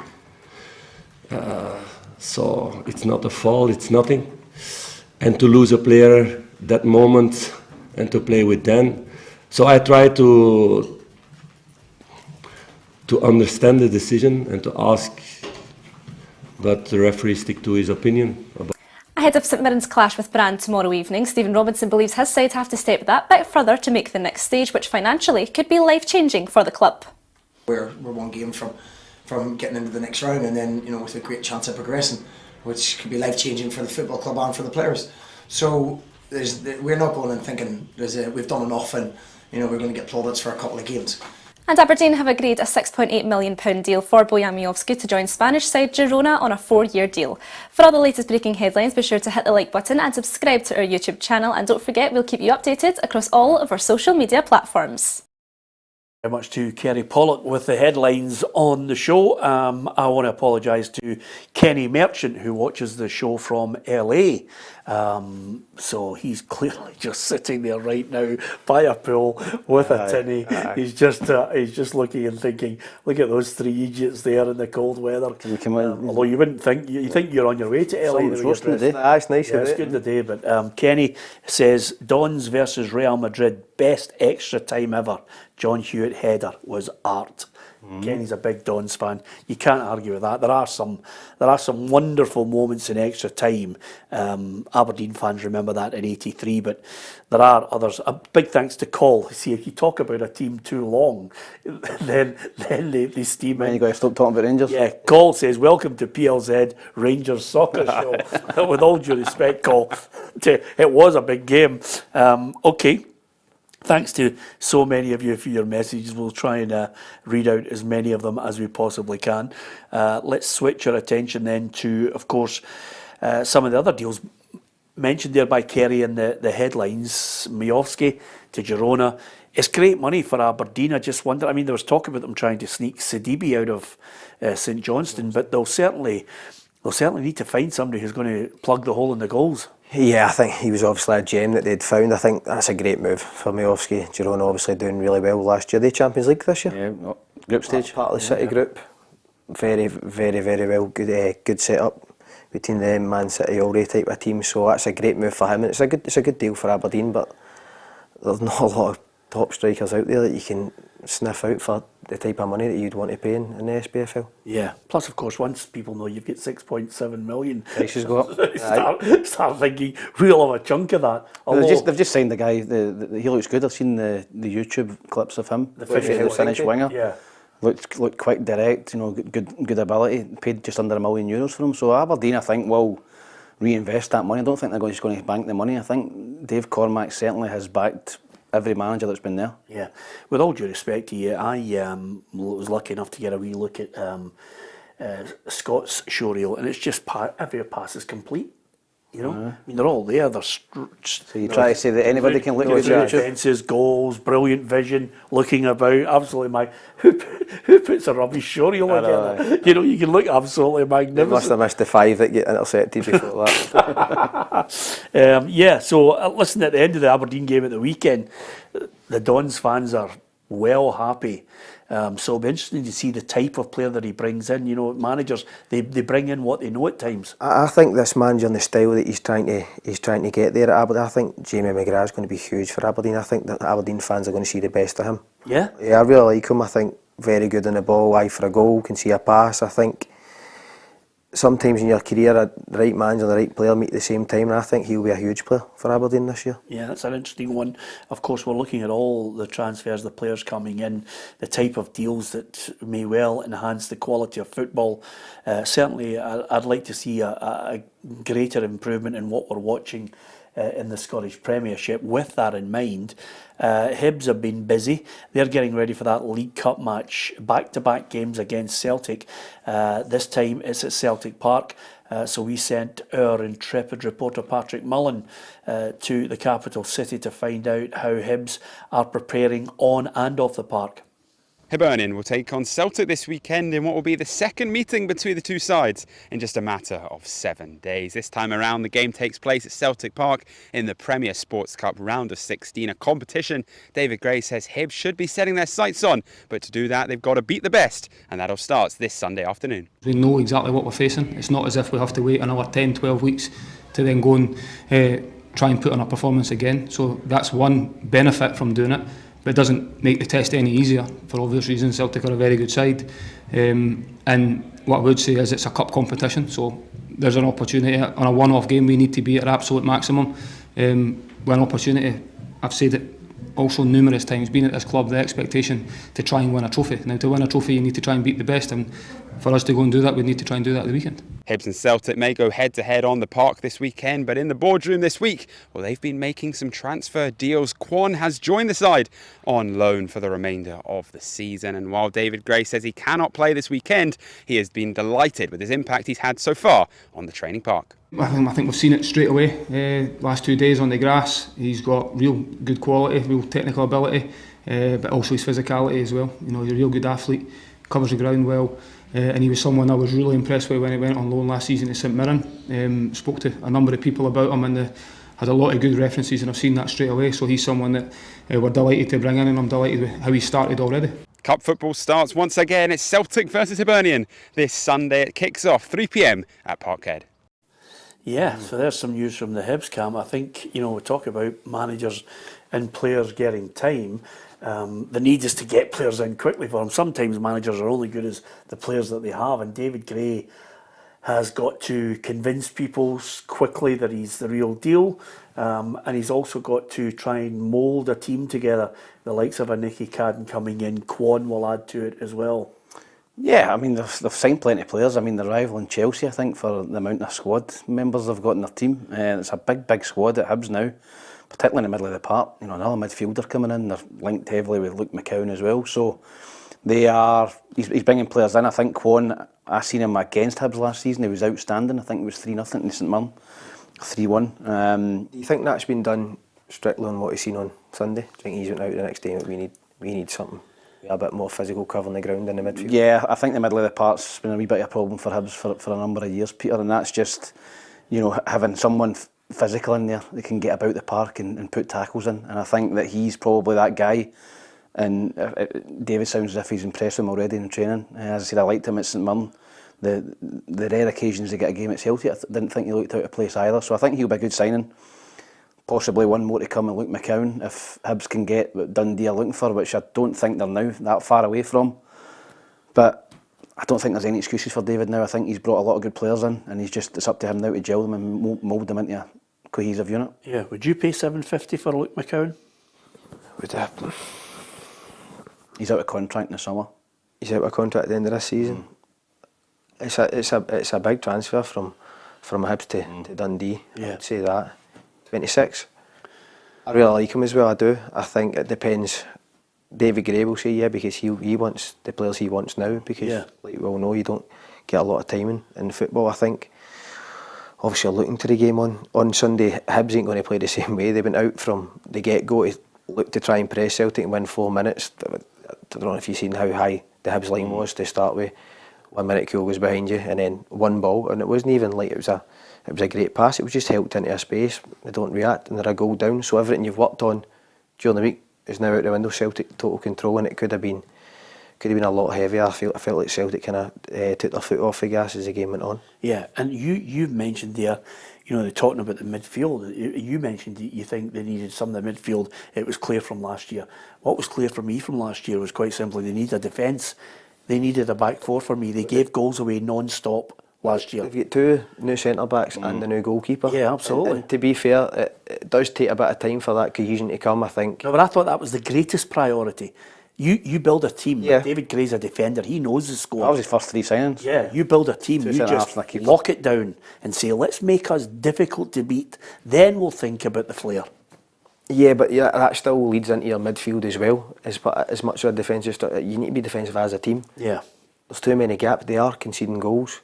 So it's not a fall, it's nothing. And to lose a player that moment and to play with Dan. So I try to understand the decision and to ask, but the referee stick to his opinion. Ahead of St Mirren's clash with Brann tomorrow evening, Stephen Robinson believes his side have to step that bit further to make the next stage, which financially could be life-changing for the club. We're one game from getting into the next round, and then with a great chance of progressing. which could be life-changing for the football club and for the players. So we're not going and thinking we've done enough and we're going to get plaudits for a couple of games. And Aberdeen have agreed a £6.8 million deal for Bojan Miovski to join Spanish side Girona on a 4-year deal. For all the latest breaking headlines, be sure to hit the like button and subscribe to our YouTube channel, and don't forget we'll keep you updated across all of our social media platforms. Very much to Kerry Pollock with the headlines on the show. I want to apologise to Kenny Merchant, who watches the show from LA. So he's clearly just sitting there right now by a pool with a tinny. He's just looking and thinking, look at those 3 idiots there in the cold weather. Although you wouldn't think, you think you're on your way to LA. It's nice. Yeah, it's good today. But Kenny says Dons versus Real Madrid, best extra time ever. John Hewitt header was art. Kenny's a big Dons fan. You can't argue with that. There are some wonderful moments in extra time. Aberdeen fans remember that in '83, but there are others. A big thanks to Col. See, if you talk about a team too long, then they steam in. And you got to stop talking about Rangers. Yeah, Col says, welcome to PLZ Rangers Soccer Show. With all due respect, Col, it was a big game. Okay. Thanks to so many of you for your messages. We'll try and read out as many of them as we possibly can. Let's switch our attention then to, of course, some of the other deals mentioned there by Kerry in the headlines. Miovski to Girona. It's great money for Aberdeen. I just wonder, I mean, there was talk about them trying to sneak Sidibe out of St Johnstone, but they'll certainly need to find somebody who's going to plug the hole in the goals. Yeah, I think he was obviously a gem that they'd found. I think that's a great move for Miovski. Girona obviously doing really well last year. They Champions League this year? Yeah, group stage. Part of the City group. Very, very, very well. Good setup between them, Man City, already type of team. So that's a great move for him. And it's a good deal for Aberdeen, but there's not a lot of top strikers out there that you can sniff out for the type of money that you'd want to pay in the SPFL. Yeah. Plus, of course, once people know you've got 6.7 million, prices go up. start thinking we'll have a chunk of that. They've just signed the guy. He looks good. I've seen the YouTube clips of him. The Finnish winger. Yeah. Looked quite direct. Good ability. Paid just under €1 million for him. So Aberdeen, I think, will reinvest that money. I don't think they're just going to bank the money. I think Dave Cormack certainly has backed every manager that's been there. Yeah, with all due respect to you, I was lucky enough to get a wee look at Scott's showreel, and it's just every pass is complete. I mean, they're all there. So you try to say that anybody can look at the defences, goals, brilliant vision, looking about, absolutely who puts a rubbish showreel together? You can look absolutely magnificent. You must have missed the 5 that get intercepted before that. So listen, at the end of the Aberdeen game at the weekend, the Dons fans are well happy. So it'll be interesting to see the type of player that he brings in. Managers, they bring in what they know at times. I think this manager and the style that he's trying to get there at Aberdeen, I think Jamie McGrath is going to be huge for Aberdeen. I think that Aberdeen fans are going to see the best of him. Yeah? Yeah, I really like him. I think very good on the ball, eye for a goal, can see a pass. I think sometimes in your career, the right manager and the right player meet at the same time, and I think he'll be a huge player for Aberdeen this year. Yeah, that's an interesting one. Of course, we're looking at all the transfers, the players coming in, the type of deals that may well enhance the quality of football. Certainly, I'd like to see a greater improvement in what we're watching in the Scottish Premiership. With that in mind, Hibs have been busy. They're getting ready for that League Cup match, back-to-back games against Celtic. This time it's at Celtic Park. So we sent our intrepid reporter Patrick Mullen to the capital city to find out how Hibs are preparing on and off the park. Hibernian will take on Celtic this weekend in what will be the second meeting between the two sides in just a matter of 7 days. This time around, the game takes place at Celtic Park in the Premier Sports Cup round of 16, a competition David Gray says Hibs should be setting their sights on, but to do that they've got to beat the best, and that all starts this Sunday afternoon. We know exactly what we're facing. It's not as if we have to wait another 10-12 weeks to then go and try and put on a performance again. So that's one benefit from doing it. But it doesn't make the test any easier for obvious reasons. Celtic are a very good side, and what I would say is it's a cup competition, so there's an opportunity on a one-off game. We need to be at our absolute maximum. With an opportunity, I've said it also numerous times, being at this club, the expectation to try and win a trophy. Now, to win a trophy you need to try and beat the best, and for us to go and do that, we need to try and do that at the weekend. Hibs and Celtic may go head-to-head on the park this weekend, but in the boardroom this week, well, they've been making some transfer deals. Kwon has joined the side on loan for the remainder of the season, and while David Gray says he cannot play this weekend, he has been delighted with his impact he's had so far on the training park. I think we've seen it straight away. Last 2 days on the grass, he's got real good quality, real technical ability, but also his physicality as well. You know, he's a real good athlete, covers the ground well. And he was someone I was really impressed with when he went on loan last season to St Mirren. Spoke to a number of people about him and had a lot of good references, and I've seen that straight away. So he's someone that we're delighted to bring in, and I'm delighted with how he started already. Cup football starts once again. It's Celtic versus Hibernian this Sunday. It kicks off 3 p.m. at Parkhead. Yeah, so there's some news from the Hibs camp. I think, we talk about managers and players getting time. The need is to get players in quickly for them. Sometimes managers are only good as the players that they have, and David Gray has got to convince people quickly that he's the real deal, and he's also got to try and mould a team together. The likes of a Nicky Cadden coming in, Kwon will add to it as well. Yeah, I mean, they've signed plenty of players. I mean, they're rivaling Chelsea, I think, for the amount of squad members they've got in their team. It's a big squad at Hibs now, particularly in the middle of the park. You know, another midfielder coming in. They're linked heavily with Luke McCown as well. So he's bringing players in. I think Kwon, I seen him against Hibs last season. He was outstanding. I think it was 3-0 in St Mirren, 3-1. Do you think that's been done strictly on what he's seen on Sunday? Do you think he's went out the next day? We need something a bit more physical covering the ground in the midfield? Yeah, I think the middle of the park's been a wee bit of a problem for Hibs for a number of years, Peter, and that's just, having someone physical in there that can get about the park and put tackles in, and I think that he's probably that guy. And David sounds as if he's impressed him already in training. As I said, I liked him at St Mirren. The rare occasions they get a game at Celtic, I didn't think he looked out of place either, so I think he'll be a good signing. Possibly one more to come in Luke McCown if Hibs can get what Dundee are looking for, which I don't think they're now that far away from. But I don't think there's any excuses for David now. I think he's brought a lot of good players in, and it's up to him now to gel them and mould them into a cohesive unit. Yeah, would you pay $750 for Luke McCown? Would I? He's out of contract in the summer. He's out of contract at the end of this season. It's a big transfer from Hibs to Dundee. Yeah. I'd say that. 26. I really like him as well. I do. I think it depends. David Gray will say yeah, because he wants the players he wants now. Because like we all know, you don't get a lot of time in football. I think. Obviously, looking to the game on Sunday, Hibs ain't going to play the same way. They went out from the get-go to look to try and press Celtic and win 4 minutes. I don't know if you've seen how high the Hibs line was to start with. 1 minute Cool was behind you, and then one ball, and it wasn't even like it was a great pass. It was just helped into a space. They don't react, and they're a goal down. So everything you've worked on during the week is now out the window. Celtic total control, and it could have been a lot heavier. I felt like Celtic kind of took their foot off the gas as the game went on. Yeah, and you've mentioned there, they're talking about the midfield. You mentioned that you think they needed some of the midfield. It was clear from last year. What was clear for me from last year was quite simply they needed a defence. They needed a back four for me. They gave goals away non-stop last year. They've got 2 new centre-backs and the new goalkeeper. Yeah, absolutely. And to be fair, it does take a bit of time for that cohesion to come, I think. No, but I thought that was the greatest priority. You build a team. Yeah. David Gray's a defender. He knows the score. That was his first 3 signings. Yeah, you build a team. You just lock it down and say, let's make us difficult to beat. Then we'll think about the flair. Yeah, but that still leads into your midfield as well. As much of a defensive stuff, you need to be defensive as a team. Yeah. There's too many gaps. They are conceding goals.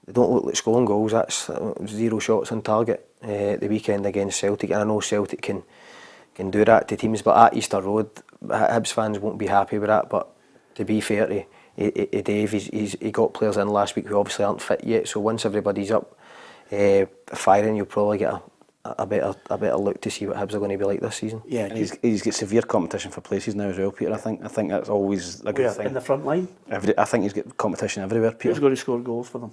They don't look like scoring goals. That's 0 shots on target the weekend against Celtic. And I know Celtic can do that to teams, but at Easter Road, Hibs fans won't be happy with that. But to be fair to Dave, he got players in last week who obviously aren't fit yet. So once everybody's up firing, you'll probably get a better look to see what Hibs are going to be like this season. Yeah, and he's got severe competition for places now as well, Peter. I think that's always a good thing. In the front line? I think he's got competition everywhere, Peter. Who's going to score goals for them?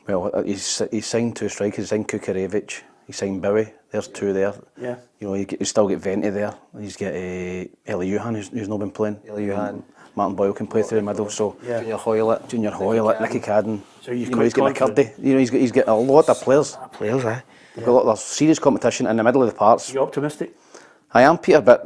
Well, he's signed 2 strikers. He's signed Kukarevich. He's signed Bowie. There's 2 there. Yeah. He's still got Venti there. He's got Eli Johan, who's not been playing. Eli Johan. Martin Boyle can play through the middle. So yeah. Junior Hoylett, Nicky Cadden. So he's got McCurdy. He's got a lot of players. There's serious competition in the middle of the parks. Are you optimistic? I am, Peter, but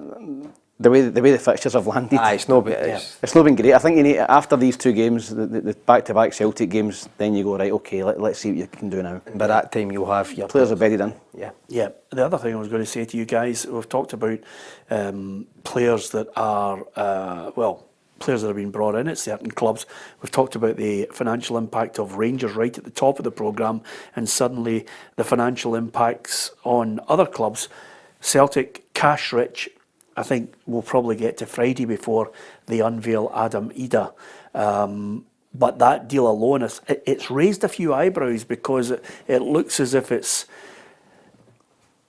the way the fixtures have landed. It's not been. It's not been great. I think you need, after these two games, the back-to-back Celtic games, then you go, right, okay, let's see what you can do now. And by that time you'll have your players are bedded in. Yeah. The other thing I was going to say to you guys, we've talked about players that are players that have been brought in at certain clubs. We've talked about the financial impact of Rangers right at the top of the programme, and suddenly the financial impacts on other clubs. Celtic, cash rich. I think we'll probably get to Friday before they unveil Adam Idah. But that deal alone, it's raised a few eyebrows, because it looks as if it's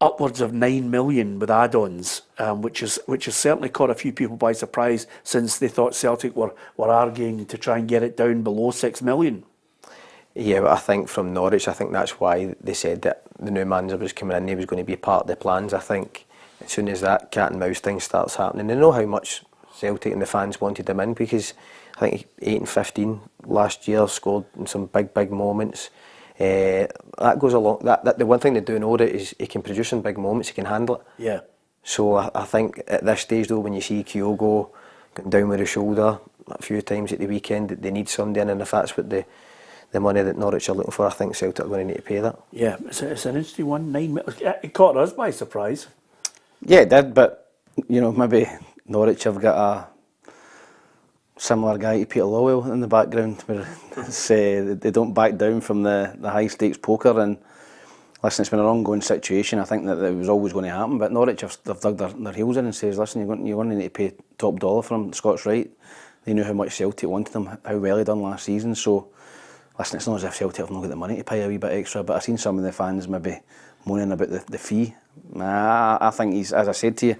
upwards of 9 million with add-ons, which has certainly caught a few people by surprise, since they thought Celtic were arguing to try and get it down below 6 million. Yeah, but I think from Norwich, I think that's why they said that the new manager was coming in, he was going to be part of the plans. I think as soon as that cat and mouse thing starts happening, they know how much Celtic and the fans wanted him in, because I think 8 and 15 last year, scored in some big moments. That goes along. That the one thing they do know that is he can produce in big moments. He can handle it. Yeah. So I think at this stage though, when you see Kyogo going down with his shoulder a few times at the weekend, they need somebody in, and if that's what the money that Norwich are looking for, I think Celtic are going to need to pay that. Yeah, it's an interesting one. It caught us by surprise. Yeah, it did, but maybe Norwich have got a similar guy to Peter Lowell in the background, where they don't back down from the high stakes poker. And listen, it's been an ongoing situation. I think that it was always going to happen, but Norwich have dug their heels in and says, listen, you're going to need to pay top dollar for him. Scott's right. They knew how much Celtic wanted him, how well he done last season. So listen, it's not as if Celtic have not got the money to pay a wee bit extra, but I've seen some of the fans maybe moaning about the fee. I think he's, as I said to you,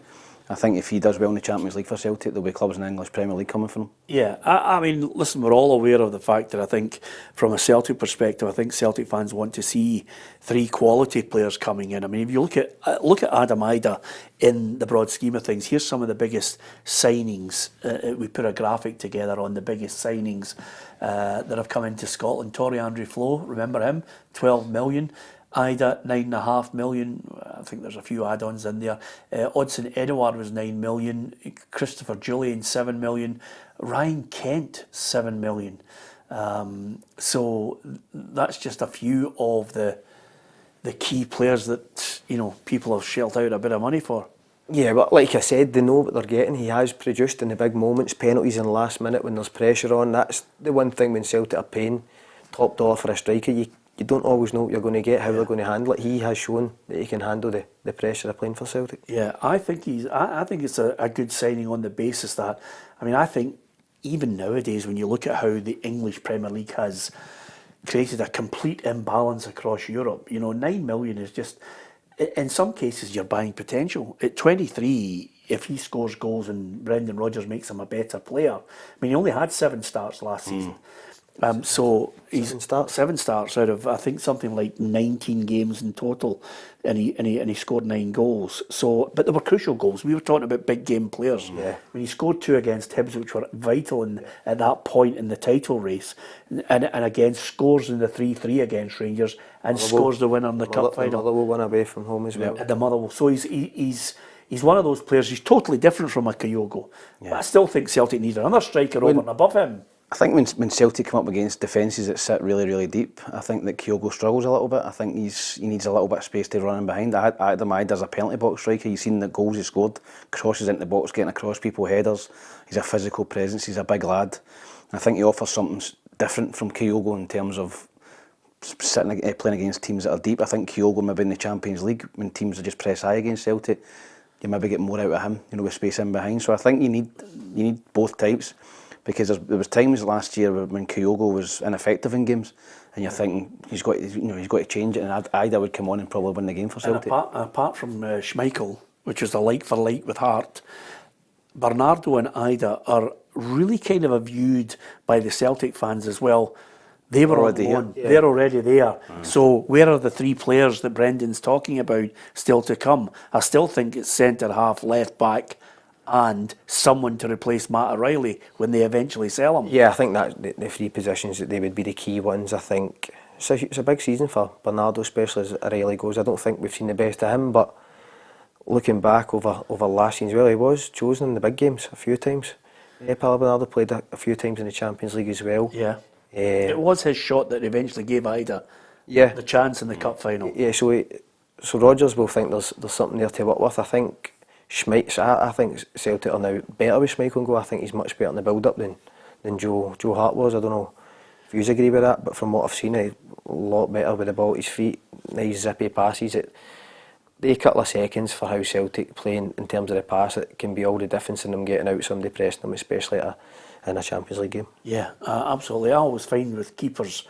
I think if he does well in the Champions League for Celtic, there'll be clubs in the English Premier League coming for him. Yeah, I mean, listen, we're all aware of the fact that I think from a Celtic perspective, I think Celtic fans want to see 3 quality players coming in. I mean, if you look at Adam Idah in the broad scheme of things, here's some of the biggest signings. We put a graphic together on the biggest signings that have come into Scotland. Torrey Andre Flo, remember him? 12 million. Idah, 9.5 million. I think there's a few add-ons in there. Odsonne Edouard was 9 million. Christopher Julian, 7 million. Ryan Kent, 7 million. So that's just a few of the key players that people have shelled out a bit of money for. Yeah, but like I said, they know what they're getting. He has produced in the big moments, penalties in the last minute when there's pressure on. That's the one thing when Celtic are paying top dollar for a striker. You don't always know what you're going to get, how they're going to handle it. He has shown that he can handle the pressure of playing for Celtic. Yeah, I think it's a good signing on the basis that, I think even nowadays when you look at how the English Premier League has created a complete imbalance across Europe, 9 million is just, in some cases you're buying potential. At 23, if he scores goals and Brendan Rodgers makes him a better player, he only had 7 starts last season. So he's 7 starts out of I think something like 19 games in total, and he scored 9 goals. So, but they were crucial goals. We were talking about big game players. Yeah. When he scored 2 against Hibs, which were vital at that point in the title race, and again scores in the 3-3 against Rangers, and scores the winner in the cup final. The Motherwell won away from home as well. At the Motherwell. So he's one of those players. He's totally different from a Kyogo. Yeah. But I still think Celtic need another striker over and above him. I think when Celtic come up against defences that sit really, really deep, I think that Kyogo struggles a little bit. I think he needs a little bit of space to run in behind. Adam Idah's a penalty box striker. You've seen the goals he scored, crosses into the box, getting across people, headers. He's a physical presence. He's a big lad. I think he offers something different from Kyogo in terms of playing against teams that are deep. I think Kyogo maybe in the Champions League, when teams are just press high against Celtic, you maybe get more out of him, with space in behind. So I think you need both types. Because there was times last year when Kyogo was ineffective in games, and you're thinking he's got to change it, and Idah would come on and probably win the game for Celtic. And apart from Schmeichel, which is a like for like with Hart, Bernardo and Idah are really kind of viewed by the Celtic fans as well. They were already on. Yeah. They're already there. So where are the 3 players that Brendan's talking about still to come? I still think it's centre half, left back, and someone to replace Matt O'Reilly when they eventually sell him. Yeah, I think that the 3 positions that they would be the key ones. I think it's a big season for Bernardo, especially as O'Reilly goes. I don't think we've seen the best of him, but looking back over last season, well, he was chosen in the big games a few times. Paul Bernardo played a few times in the Champions League as well. Yeah. It was his shot that eventually gave Idah the chance in the cup final. Yeah, so Rodgers will think there's something there to work with. I think I think Celtic are now better with Schmeichel and go. I think he's much better in the build-up than Joe Hart was. I don't know if you agree with that, but from what I've seen, he's a lot better with the ball at his feet. Nice zippy passes. A couple of seconds for how Celtic play in terms of the pass, it can be all the difference in them getting out somebody pressing them, especially in a Champions League game. Yeah, absolutely. I always find with keepers,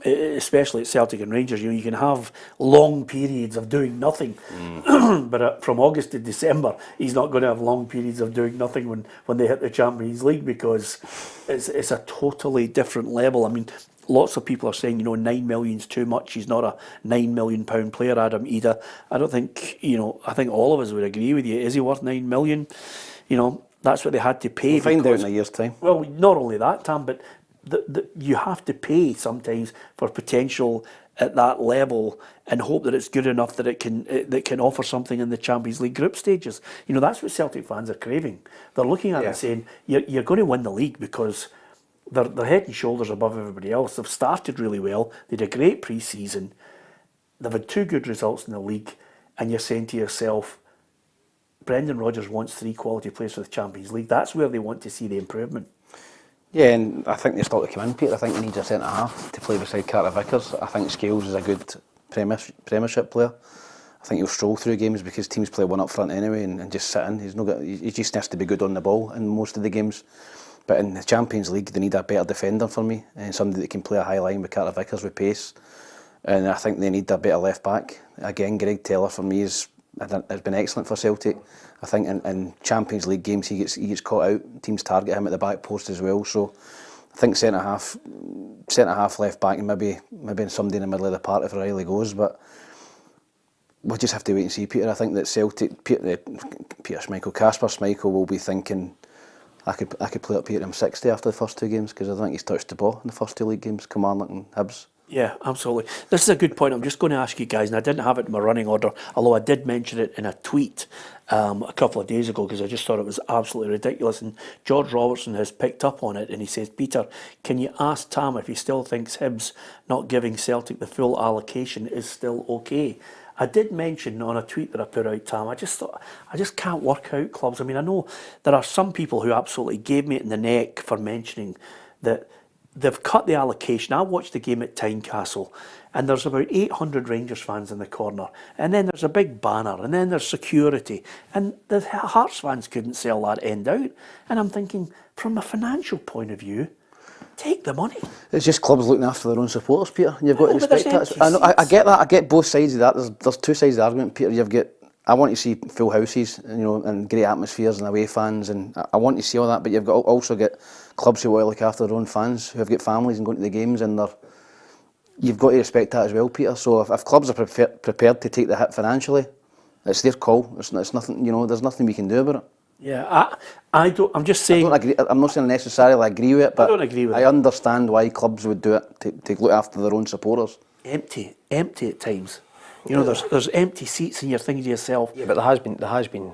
especially at Celtic and Rangers, you can have long periods of doing nothing, but from August to December, he's not going to have long periods of doing nothing when they hit the Champions League, because it's a totally different level. I mean, lots of people are saying, 9 million's too much. He's not a £9 million player, Adam Idah. I don't think, I think all of us would agree with you. Is he worth 9 million? That's what they had to pay. We'll find out in a year's time. Well, not only that, Tam, but you have to pay sometimes for potential at that level and hope that it's good enough that it can offer something in the Champions League group stages. That's what Celtic fans are craving. They're looking at it saying, you're going to win the league because they're head and shoulders above everybody else. They've started really well. They had a great pre-season. They've had 2 good results in the league, and you're saying to yourself, Brendan Rodgers wants 3 quality players for the Champions League. That's where they want to see the improvement. Yeah, and I think they still to come in, Peter. I think they need a centre-half to play beside Carter Vickers. I think Scales is a good Premiership player. I think he'll stroll through games because teams play one up front anyway and just sit in. He just has to be good on the ball in most of the games. But in the Champions League, they need a better defender for me, and somebody that can play a high line with Carter Vickers with pace. And I think they need a better left back. Again, Greg Taylor for me has been excellent for Celtic. I think in Champions League games he gets caught out. Teams target him at the back post as well. So I think centre half, left back, and maybe somebody in the middle of the park if Riley goes. But we'll just have to wait and see, Peter. I think that Celtic, Kasper Schmeichel will be thinking, I could play up here at him 60 after the first 2 games, because I think he's touched the ball in the first 2 league games, Kilmarnock and Hibs. Yeah, absolutely. This is a good point. I'm just going to ask you guys, and I didn't have it in my running order, although I did mention it in a tweet a couple of days ago, because I just thought it was absolutely ridiculous. And George Robertson has picked up on it, and he says, Peter, can you ask Tam if he still thinks Hibs not giving Celtic the full allocation is still okay? I did mention on a tweet that I put out, Tam, I just thought, I just can't work out clubs. I mean, I know there are some people who absolutely gave me it in the neck for mentioning that they've cut the allocation. I watched the game at Tynecastle, and there's about 800 Rangers fans in the corner, and then there's a big banner, and then there's security, and the Hearts fans couldn't sell that end out. And I'm thinking, from a financial point of view, take the money. It's just clubs looking after their own supporters, Peter. You've got to respect that. I get that. I get both sides of that. There's 2 sides of the argument, Peter. I want to see full houses, and great atmospheres and away fans, and I want to see all that. But you've got also get clubs who want to look after their own fans, who have got families and going to the games, and you've got to respect that as well, Peter. So if clubs are prepared to take the hit financially, it's their call. It's nothing. There's nothing we can do about it. Yeah, I don't. I'm just saying. I don't agree. I'm not saying necessarily I agree with it, but I don't agree with it. I understand why clubs would do it to look after their own supporters. Empty at times. There's empty seats, and you're thinking to yourself. Yeah, but there has been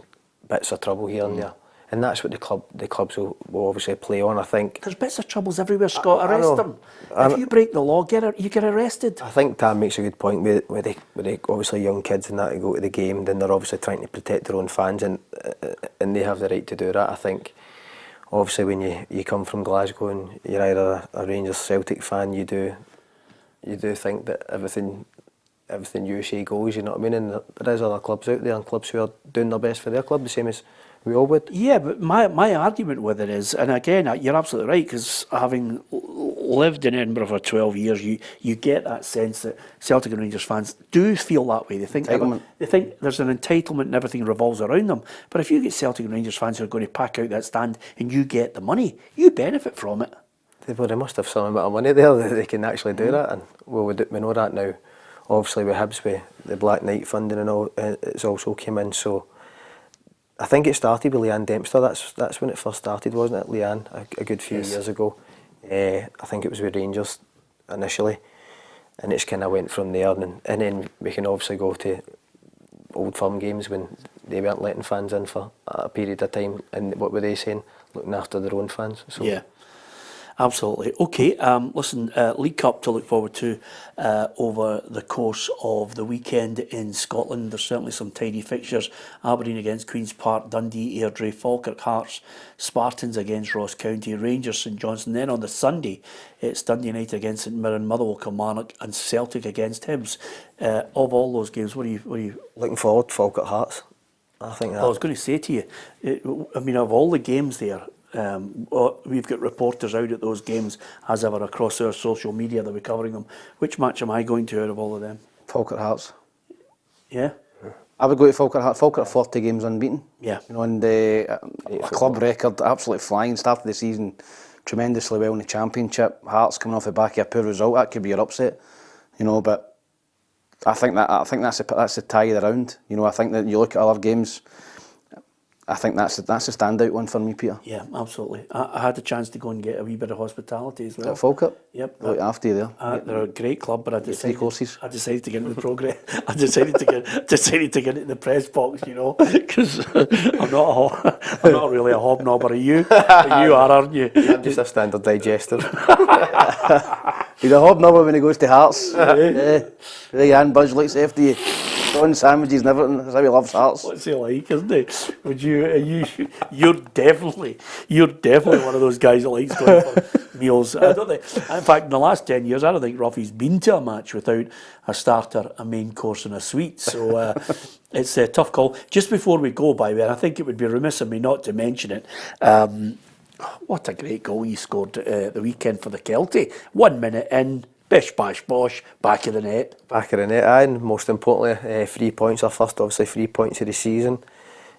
bits of trouble here and there, and that's what the clubs will obviously play on. I think there's bits of troubles everywhere, Scott. Arrest them. If you break the law, you get arrested. I think Tam makes a good point with the obviously young kids and that who go to the game. Then they're obviously trying to protect their own fans, and they have the right to do that. I think obviously when you come from Glasgow and you're either a Rangers Celtic fan, you do think that everything you say goes, you know what I mean? And there is other clubs out there, and clubs who are doing their best for their club, the same as we all would. Yeah, but my argument with it is, and again, you're absolutely right, because having lived in Edinburgh for 12 years, you get that sense that Celtic and Rangers fans do feel that way. They think there's an entitlement and everything revolves around them. But if you get Celtic and Rangers fans who are going to pack out that stand and you get the money, you benefit from it. Well, they must have some amount of money there that they can actually do that, and we know that now. Obviously with Hibs, with the Black Knight funding and all, it's also came in. So I think it started with Leanne Dempster. That's when it first started, wasn't it, Leanne? A good few years ago. I think it was with Rangers initially, and it's kind of went from there. And then we can obviously go to Old Firm games when they weren't letting fans in for a period of time, and what were they saying? Looking after their own fans. So. Yeah. Absolutely. Okay, listen, League Cup to look forward to over the course of the weekend in Scotland. There's certainly some tidy fixtures. Aberdeen against Queen's Park, Dundee, Airdrie, Falkirk, Hearts, Spartans against Ross County, Rangers, St Johnstone. Then on the Sunday, it's Dundee United against St Mirren, Motherwell, Kilmarnock and Celtic against Hibs. Of all those games, what are you... Looking forward to Falkirk Hearts. I think that... I was going to say to you, I mean, of all the games there, we've got reporters out at those games as ever across our social media that we're covering them. Which match am I going to out of all of them? Falkirk Hearts. Yeah? I would go to Falkirk Hearts. Falkirk 40 games unbeaten. Yeah. You know, and a club record, absolutely flying. Started the season tremendously well in the Championship. Hearts coming off the back of a poor result, that could be your upset. You know, but I think that's the tie of the round. You know, I think that you look at other games. I think that's a standout one for me, Peter. Yeah, absolutely. I had the chance to go and get a wee bit of hospitality as well. At Falkirk? Yep. Right after you there. They're a great club, but I decided courses. I decided to get into the progress. I decided to get into the press box, you know, because I'm not really a hobnobber. Are you? You are, aren't you? I'm just a standard digester. He's a hobnobber when he goes to Hearts. Yeah, and Buzz likes after you. On sandwiches and everything. That's how he loves Hearts. What's he like, isn't he? Would you? You're definitely one of those guys that likes going for meals. I don't think. In fact, in the last 10 years, I don't think Ruffy's been to a match without a starter, a main course, and a sweet. So it's a tough call. Just before we go, by the way, and I think it would be remiss of me not to mention it. What a great goal he scored the weekend for the Kelty. 1 minute in. Bish, bash, bosh, back of the net. Back of the net, aye, and most importantly, 3 points. Our first, obviously, 3 points of the season.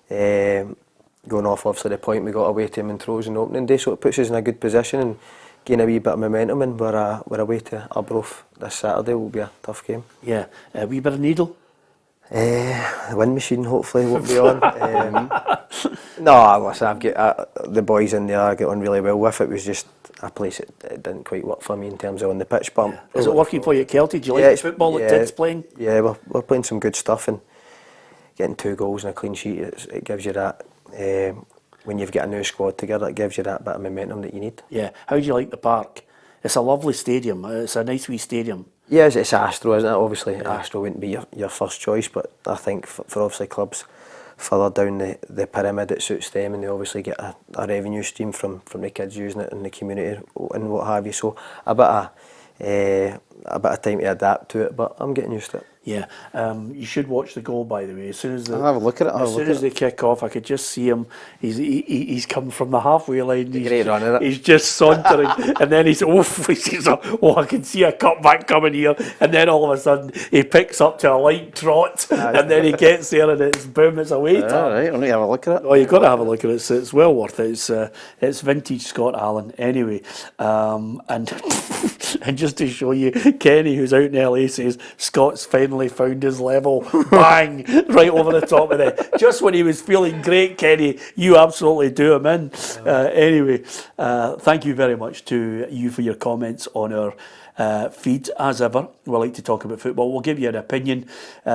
Going off, obviously, the point we got away to Montrose on opening day, so it puts us in a good position and gain a wee bit of momentum, and we're away to Arbroath this Saturday. Will be a tough game. Yeah, a wee bit of needle. The wind machine hopefully won't be on. No, listen, I've got the boys in there I get on really well with. It was just a place that didn't quite work for me in terms of on the pitch. But is it working for you at Kelty? Do you like the football that Tid's playing? Yeah, we're playing some good stuff, and getting 2 goals and a clean sheet, it gives you that. When you've got a new squad together, it gives you that bit of momentum that you need. Yeah. How do you like the park? It's a lovely stadium. It's a nice wee stadium. Yeah, it's Astro, isn't it? Obviously, Astro wouldn't be your first choice, but I think for obviously clubs further down the pyramid, it suits them, and they obviously get a revenue stream from the kids using it in the community and what have you. So a bit of time to adapt to it, but I'm getting used to it. Yeah, you should watch the goal, by the way. As soon as I'll have a look at it. As soon as they kick off, I could just see him. He's come from the halfway line. Great run, isn't it? He's just sauntering, and then he sees, I can see a cutback coming here, and then all of a sudden he picks up to a light trot, and then he gets there, and it's boom, it's away. All right, I'll need to have a look at it. Oh, you've got to have a look at it. It's well worth it. It's vintage Scott Allan. Anyway, and and just to show you, Kenny, who's out in LA, says Scott's finally found his level. Bang! Right over the top of it. Just when he was feeling great, Kenny, you absolutely do him in. Anyway, thank you very much to you for your comments on our feed. As ever, we like to talk about football. We'll give you an opinion.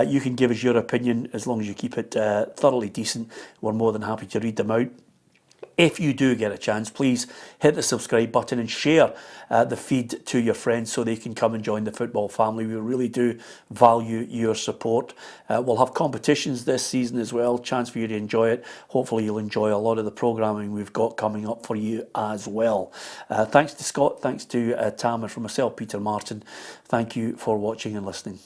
You can give us your opinion as long as you keep it thoroughly decent. We're more than happy to read them out. If you do get a chance, please hit the subscribe button and share the feed to your friends so they can come and join the football family. We really do value your support. We'll have competitions this season as well, chance for you to enjoy it. Hopefully you'll enjoy a lot of the programming we've got coming up for you as well. Thanks to Scott, thanks to Tam, and from myself, Peter Martin. Thank you for watching and listening.